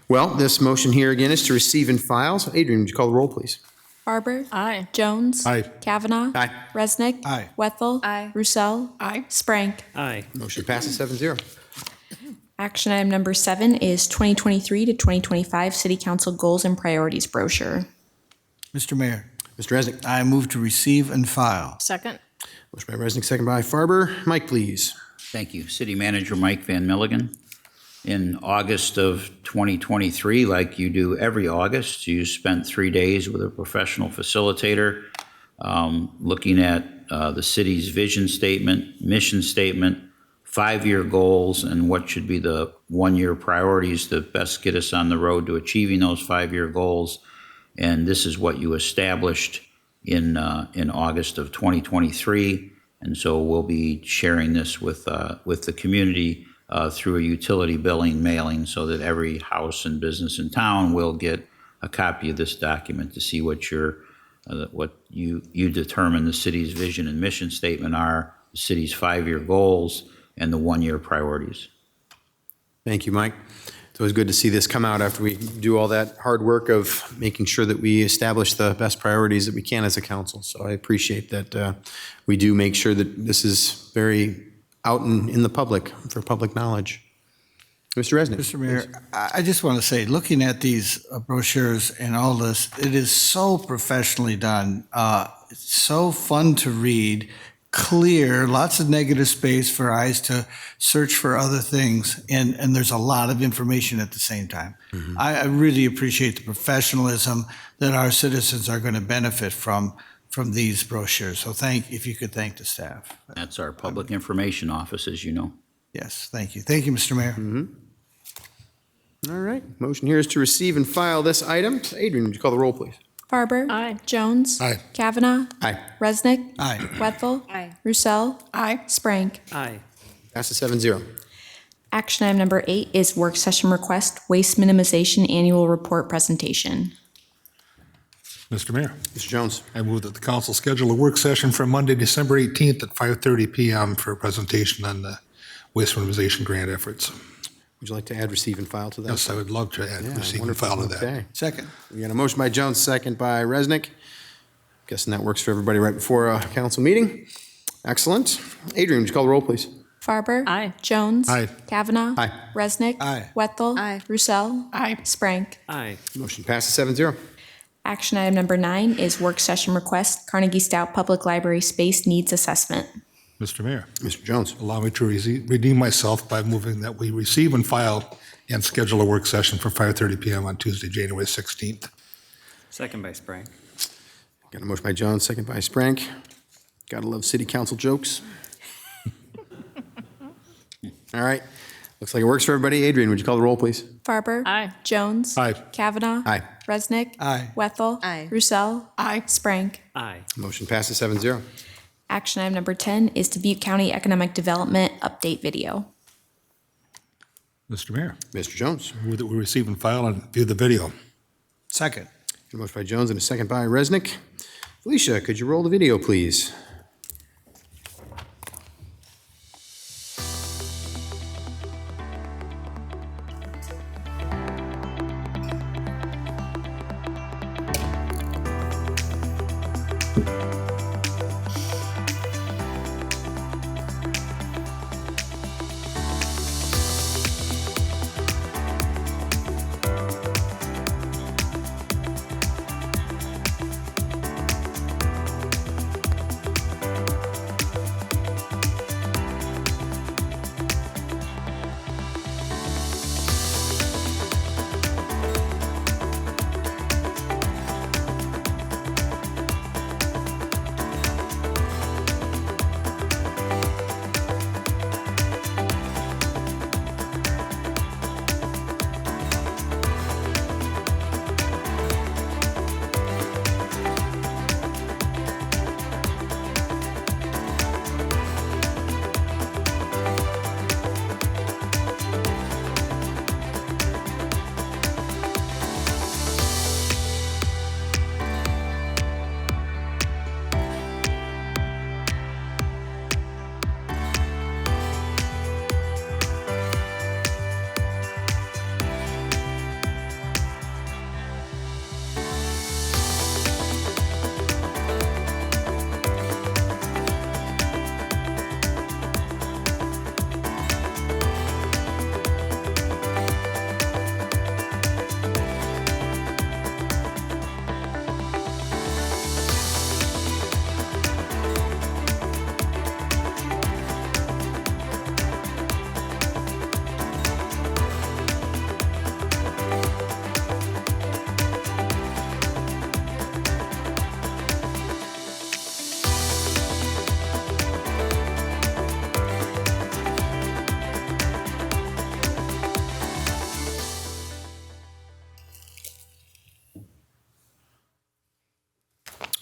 Well, this motion here again is to receive and file. So Adrian, would you call the roll, please? Farber. Aye. Jones. Aye. Kavanaugh. Aye. Resnick. Aye. Wethel. Aye. Roussel. Aye. Sprank. Aye. Motion passes 7-0. Action item number 7 is 2023 to 2025 City Council Goals and Priorities brochure. Mr. Mayor, Mr. Resnick. I move to receive and file. Second. Motion by Resnick, second by Farber. Mike, please. Thank you. City Manager Mike Van Milligan. In August of 2023, like you do every August, you spent 3 days with a professional facilitator looking at the city's vision statement, mission statement, 5-year goals, and what should be the 1-year priorities to best get us on the road to achieving those 5-year goals. And this is what you established in August of 2023. And so we'll be sharing this with the community through a utility billing mailing so that every house and business in town will get a copy of this document to see what you determine the city's vision and mission statement are, the city's 5-year goals, and the 1-year priorities. Thank you, Mike. It's always good to see this come out after we do all that hard work of making sure that we establish the best priorities that we can as a council. So I appreciate that we do make sure that this is very out in the public, for public knowledge. Mr. Resnick. Mr. Mayor, I just want to say, looking at these brochures and all this, it is so professionally done. It's so fun to read, clear, lots of negative space for eyes to search for other things, and there's a lot of information at the same time. Mm-hmm. I really appreciate the professionalism that our citizens are going to benefit from these brochures. So if you could thank the staff. That's our public information office, as you know. Yes, thank you. Thank you, Mr. Mayor. Mm-hmm. All right. Motion here is to receive and file this item. Adrian, would you call the roll, please? Farber. Aye. Jones. Aye. Kavanaugh. Aye. Resnick. Aye. Wethel. Aye. Roussel. Aye. Sprank. Aye. Passes 7-0. Action item number 8 is work session request, waste minimization annual report presentation. Mr. Mayor, Mr. Jones. I move that the council schedule a work session for Monday, December 18th at 5:30 p.m. for a presentation on the waste minimization grant efforts. Would you like to add receive and file to that? Yes, I would love to add receive and wonderful. file to that. Okay. Second. We got a motion by Jones, second by Resnick. Guessing that works for everybody right before a council meeting. Excellent. Adrian, would you call the roll, please? Farber. Aye. Jones. Aye. Kavanaugh. Aye. Resnick. Aye. Wethel. Aye. Roussel. Aye. Sprank. Aye. Motion passes 7-0. Action item number 9 is work session request, Carnegie Stout Public Library Space Needs Assessment. Mr. Mayor, Mr. Jones. allow me to redeem myself by moving that we receive and file and schedule a work session for 5:30 PM on Tuesday, January 16th. Second by Sprank. Got a motion by Jones, second by Sprank. Gotta love city council jokes. All right. Looks like it works for everybody. Adrian, would you call the roll, please? Farber. Aye. Jones. Aye. Kavanaugh. Aye. Resnick. Aye. Wethel. Aye. Roussel. Aye. Sprank. Aye. Motion passes 7-0. Action item number 10 is Dubuque County Economic Development Update Video. Mr. Mayor, Mr. Jones. move that we receive and file and view the video. Second. A motion by Jones and a second by Resnick. Felicia, could you roll the video, please?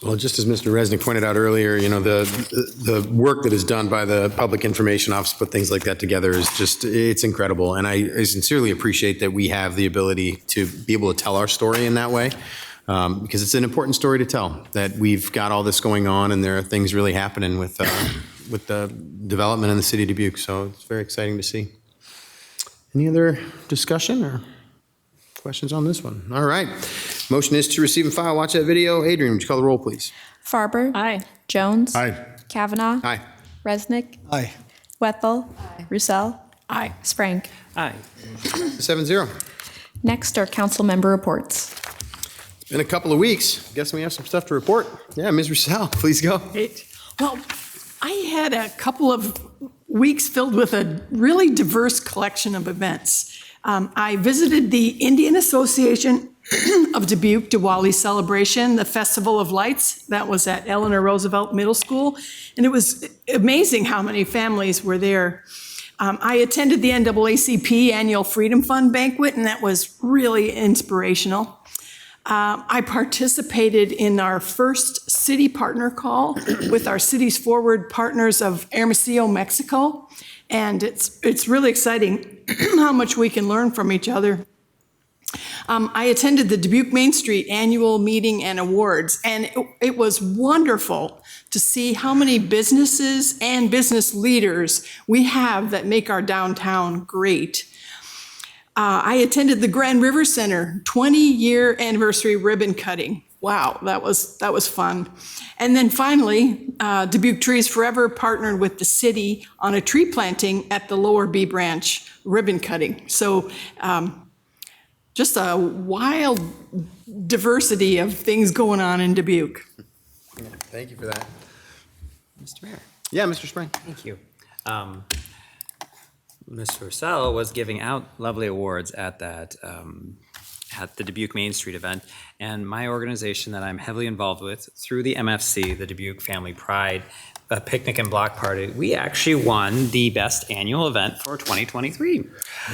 Well, just as Mr. Resnick pointed out earlier, you know, the work that is done by the Public Information Office to put things like that together is just, it's incredible. And I sincerely appreciate that we have the ability to be able to tell our story in that way, because it's an important story to tell, that we've got all this going on and there are things really happening with the development in the city of Dubuque. So it's very exciting to see. Any other discussion or questions on this one? All right. Motion is to receive and file. Watch that video. Adrian, would you call the roll, please? Farber. Aye. Jones. Aye. Kavanaugh. Aye. Resnick. Aye. Wethel. Roussel. Aye. Sprank. Aye. 7-0. Next are council member reports. It's been a couple of weeks. Guess we have some stuff to report. Yeah, Ms. Roussel, please go. Great. Well, I had a couple of weeks filled with a really diverse collection of events. I visited the Indian Association of Dubuque Diwali celebration, the Festival of Lights. That was at Eleanor Roosevelt Middle School. And it was amazing how many families were there. I attended the NAACP Annual Freedom Fund banquet, and that was really inspirational. I participated in our first city partner call with our Cities Forward partners of Hermosillo, Mexico. And it's really exciting how much we can learn from each other. I attended the Dubuque Main Street annual meeting and awards, and it was wonderful to see how many businesses and business leaders we have that make our downtown great. I attended the Grand River Center 20-year anniversary ribbon cutting. wow, that was fun. And then finally, Dubuque Trees Forever partnered with the city on a tree planting at the Lower B Branch ribbon cutting. So just a wild diversity of things going on in Dubuque. Yeah, thank you for that. Mr. Mayor. Yeah, Mr. Spring. Thank you. Ms. Purcell was giving out lovely awards at that at the Dubuque Main Street event, and my organization that I'm heavily involved with through the MFC, the Dubuque Family Pride Picnic and Block Party, we actually won the best annual event for 2023.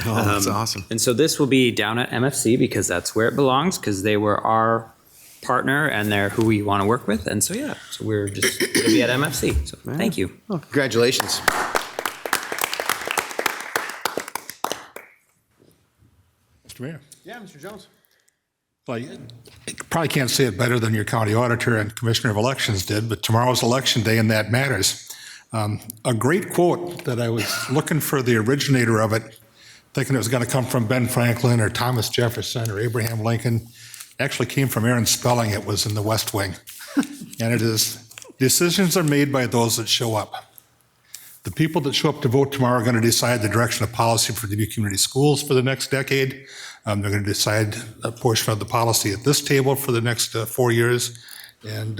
Oh, that's awesome. And so this will be down at MFC because that's where it belongs, because they were our partner and they're who we want to work with. And so, yeah, so we're just going to be at MFC. So thank you. Oh, congratulations. Mr. Mayor. Yeah, Mr. Jones. Well, you probably can't say it better than your county auditor and commissioner of elections did, but tomorrow's election day and that matters. A great quote that I was looking for the originator of it, thinking it was going to come from Ben Franklin or Thomas Jefferson or Abraham Lincoln, actually came from Aaron Spelling. It was in the West Wing. And it is, decisions are made by those that show up. The people that show up to vote tomorrow are going to decide the direction of policy for the Dubuque Community Schools for the next decade. They're going to decide a portion of the policy at this table for the next 4 years. And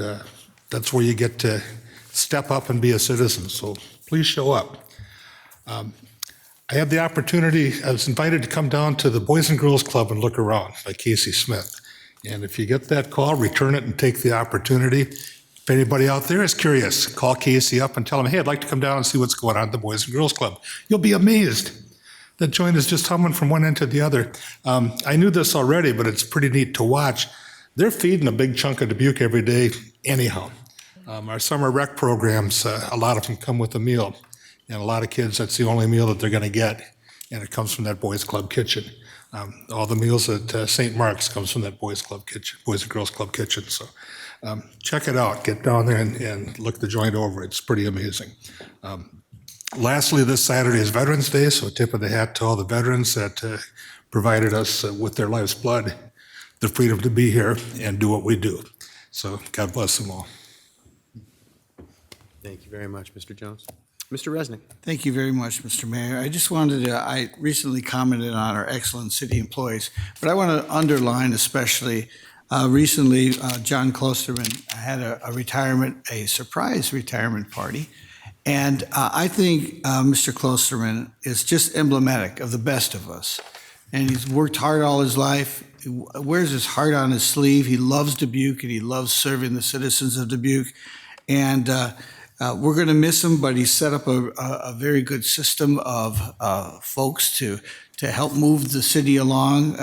that's where you get to step up and be a citizen. So please show up. I had the opportunity, I was invited to come down to the Boys and Girls Club and look around by Casey Smith. And if you get that call, return it and take the opportunity. If anybody out there is curious, call Casey up and tell him, hey, I'd like to come down and see what's going on at the Boys and Girls Club. You'll be amazed. That joint is just humming from one end to the other. I knew this already, but it's pretty neat to watch. They're feeding a big chunk of Dubuque every day anyhow. Our summer rec programs, a lot of them come with a meal. And a lot of kids, that's the only meal that they're going to get. And it comes from that Boys Club kitchen. All the meals at St. Mark's comes from that Boys Club kitchen, Boys and Girls Club kitchen. So check it out. Get down there and look the joint over. It's pretty amazing. Lastly, this Saturday is Veterans Day, so a tip of the hat to all the veterans that provided us with their life's blood the freedom to be here and do what we do. So God bless them all. Thank you very much, Mr. Jones. Mr. Resnick. Thank you very much, Mr. Mayor. I just wanted to, I recently commented on our excellent city employees, but I want to underline especially recently John Klosterman had a surprise retirement party. And I think Mr. Klosterman is just emblematic of the best of us. And he's worked hard all his life. He wears his heart on his sleeve. He loves Dubuque and he loves serving the citizens of Dubuque. And we're going to miss him, but he's set up a very good system of folks to help move the city along.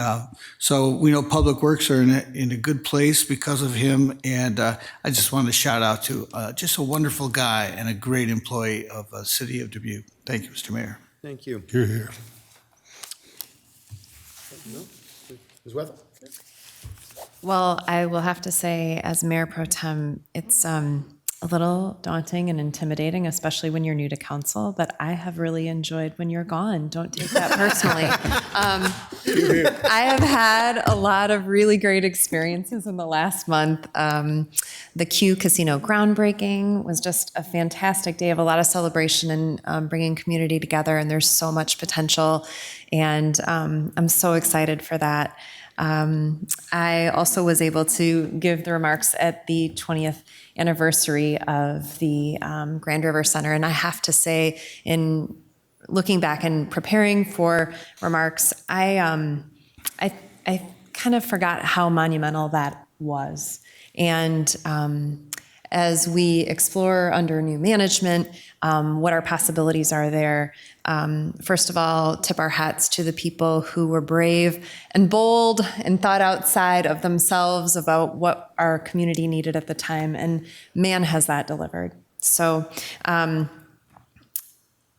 So we know Public Works are in a good place because of him. And I just wanted to shout out to just a wonderful guy and a great employee of the city of Dubuque. Thank you, Mr. Mayor. Thank you. Hear, hear. Ms. Wethel. Well, I will have to say, as Mayor Pro Tem, it's a little daunting and intimidating, especially when you're new to council, but I have really enjoyed when you're gone. Don't take that personally. I have had a lot of really great experiences in the last month. The Q Casino groundbreaking was just a fantastic day of a lot of celebration and bringing community together, and there's so much potential, and I'm so excited for that. I also was able to give the remarks at the 20th anniversary of the Grand River Center. And I have to say, in looking back and preparing for remarks, I kind of forgot how monumental that was. And as we explore under new management, what our possibilities are there. First of all, tip our hats to the people who were brave and bold and thought outside of themselves about what our community needed at the time, and man, has that delivered. So I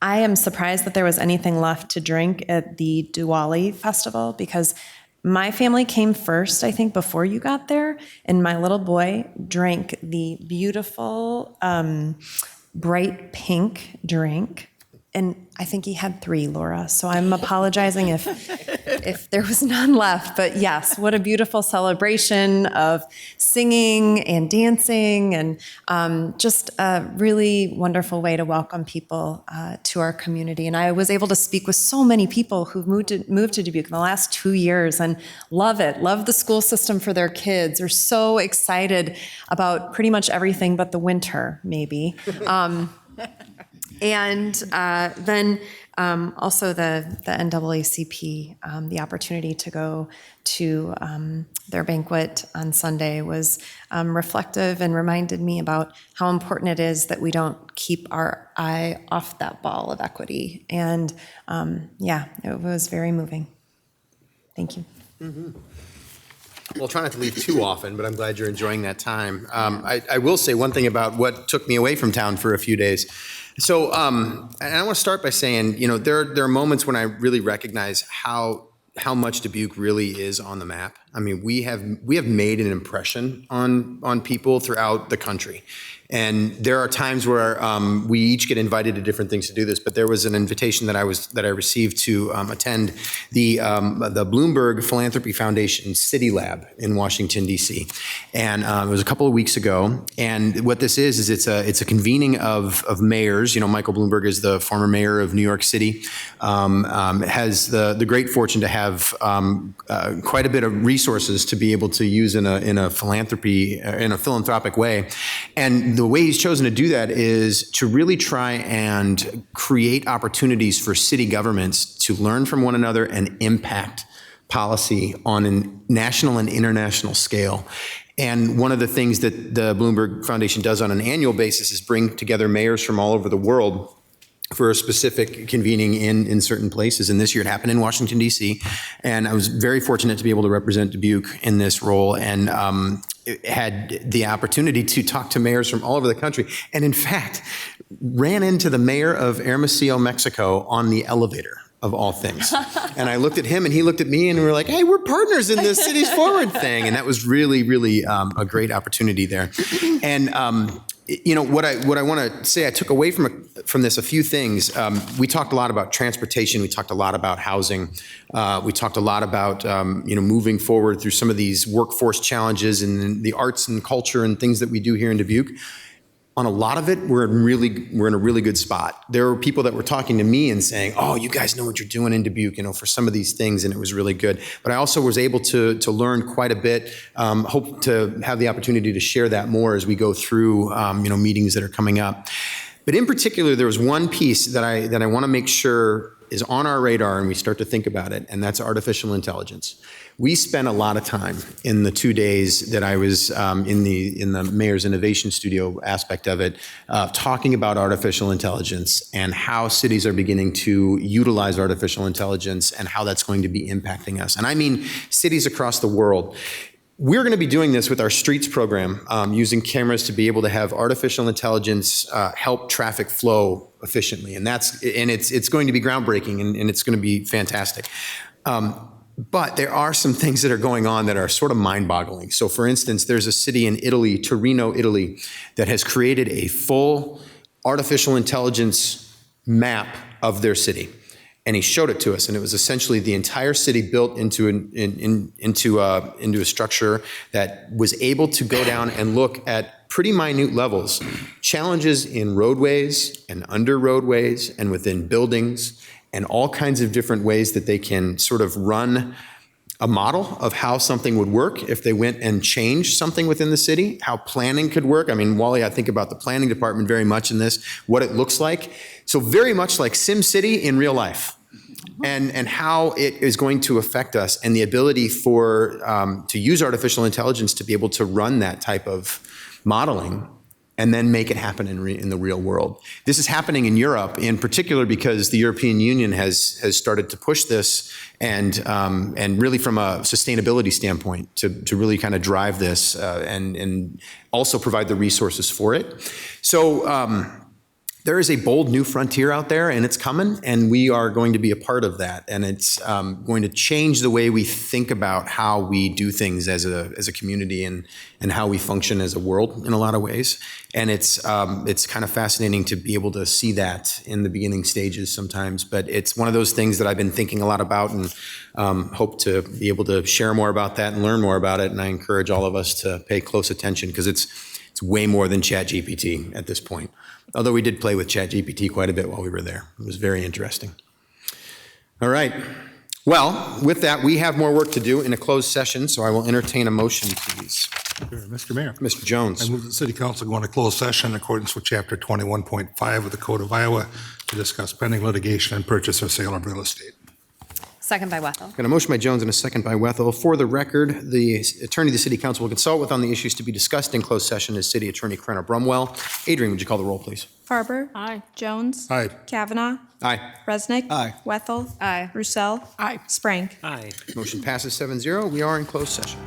am surprised that there was anything left to drink at the Dubuque Festival, because my family came first, I think, before you got there, and my little boy drank the beautiful bright pink drink, and I think he had 3, Laura. So I'm apologizing if if there was none left. But yes, what a beautiful celebration of singing and dancing, and just a really wonderful way to welcome people to our community. And I was able to speak with so many people who've moved to Dubuque in the last 2 years and love it, love the school system for their kids, are so excited about pretty much everything but the winter, maybe. And then also the NAACP, the opportunity to go to their banquet on Sunday was reflective and reminded me about how important it is that we don't keep our eye off that ball of equity. And yeah, it was very moving. Thank you. Mm-hmm. Well, try not to leave too often, but I'm glad you're enjoying that time. I will say one thing about what took me away from town for a few days. So, and I want to start by saying, there are moments when I really recognize how much Dubuque really is on the map. I mean, we have made an impression on people throughout the country. And there are times where we each get invited to different things to do this, but there was an invitation that I received to attend the Bloomberg Philanthropy Foundation City Lab in Washington, D.C. And it was a couple of weeks ago. And what this is it's a convening of mayors. Michael Bloomberg is the former mayor of New York City, has the great fortune to have quite a bit of resources to be able to use in a philanthropic way. And the way he's chosen to do that is to really try and create opportunities for city governments to learn from one another and impact policy on a national and international scale. And one of the things that the Bloomberg Foundation does on an annual basis is bring together mayors from all over the world for a specific convening in certain places. And this year it happened in Washington, D.C. And I was very fortunate to be able to represent Dubuque in this role, and had the opportunity to talk to mayors from all over the country. And in fact, ran into the mayor of Hermosillo, Mexico on the elevator, of all things. And I looked at him and he looked at me, and we were like, hey, we're partners in this Cities Forward thing. And that was really, really a great opportunity there. And what I want to say, I took away from this a few things. We talked a lot about transportation. We talked a lot about housing. We talked a lot about moving forward through some of these workforce challenges and the arts and culture and things that we do here in Dubuque. On a lot of it, we're in a really good spot. There were people that were talking to me and saying, "Oh, you guys know what you're doing in Dubuque, for some of these things," and it was really good. But I also was able to learn quite a bit. Hope to have the opportunity to share that more as we go through meetings that are coming up. But in particular, there was one piece that I want to make sure is on our radar and we start to think about it, and that's artificial intelligence. We spent a lot of time in the 2 days that I was in the Mayor's Innovation Studio aspect of it, talking about artificial intelligence and how cities are beginning to utilize artificial intelligence and how that's going to be impacting us. And I mean cities across the world. We're going to be doing this with our streets program, using cameras to be able to have artificial intelligence help traffic flow efficiently, and it's going to be groundbreaking, and it's going to be fantastic. But there are some things that are going on that are sort of mind-boggling. So, for instance, there's a city in Italy, Torino, Italy, that has created a full artificial intelligence map of their city. And he showed it to us, and it was essentially the entire city built into a structure that was able to go down and look at pretty minute levels, challenges in roadways and under roadways and within buildings, and all kinds of different ways that they can sort of run a model of how something would work if they went and changed something within the city, how planning could work. I mean, Wally, I think about the planning department very much in this, what it looks like. So very much like SimCity in real life, and how it is going to affect us, and the ability to use artificial intelligence to be able to run that type of modeling and then make it happen in the real world. This is happening in Europe, in particular because the European Union has started to push this, and really from a sustainability standpoint to really kind of drive this and also provide the resources for it. So there is a bold new frontier out there, and it's coming, and we are going to be a part of that. And it's going to change the way we think about how we do things as a community and how we function as a world in a lot of ways. And it's kind of fascinating to be able to see that in the beginning stages sometimes. But it's one of those things that I've been thinking a lot about, and hope to be able to share more about that and learn more about it. And I encourage all of us to pay close attention, because it's way more than ChatGPT at this point. Although we did play with ChatGPT quite a bit while we were there. It was very interesting. All right. Well, with that, we have more work to do in a closed session, so I will entertain a motion, please. Sure, Mr. Mayor. Mr. Jones. I move the City Council go into closed session in accordance with Chapter 21.5 of the Code of Iowa to discuss pending litigation and purchase or sale of real estate. Second by Wethel. Got a motion by Jones and a second by Wethel. For the record, the attorney the City Council will consult with on the issues to be discussed in closed session is City Attorney Krenner Brumwell. Adrian, would you call the roll, please? Farber. Aye. Jones. Aye. Kavanaugh. Aye. Resnick. Aye. Wethel. Aye. Roussel. Aye. Sprank. Aye. Motion passes 7-0. We are in closed session.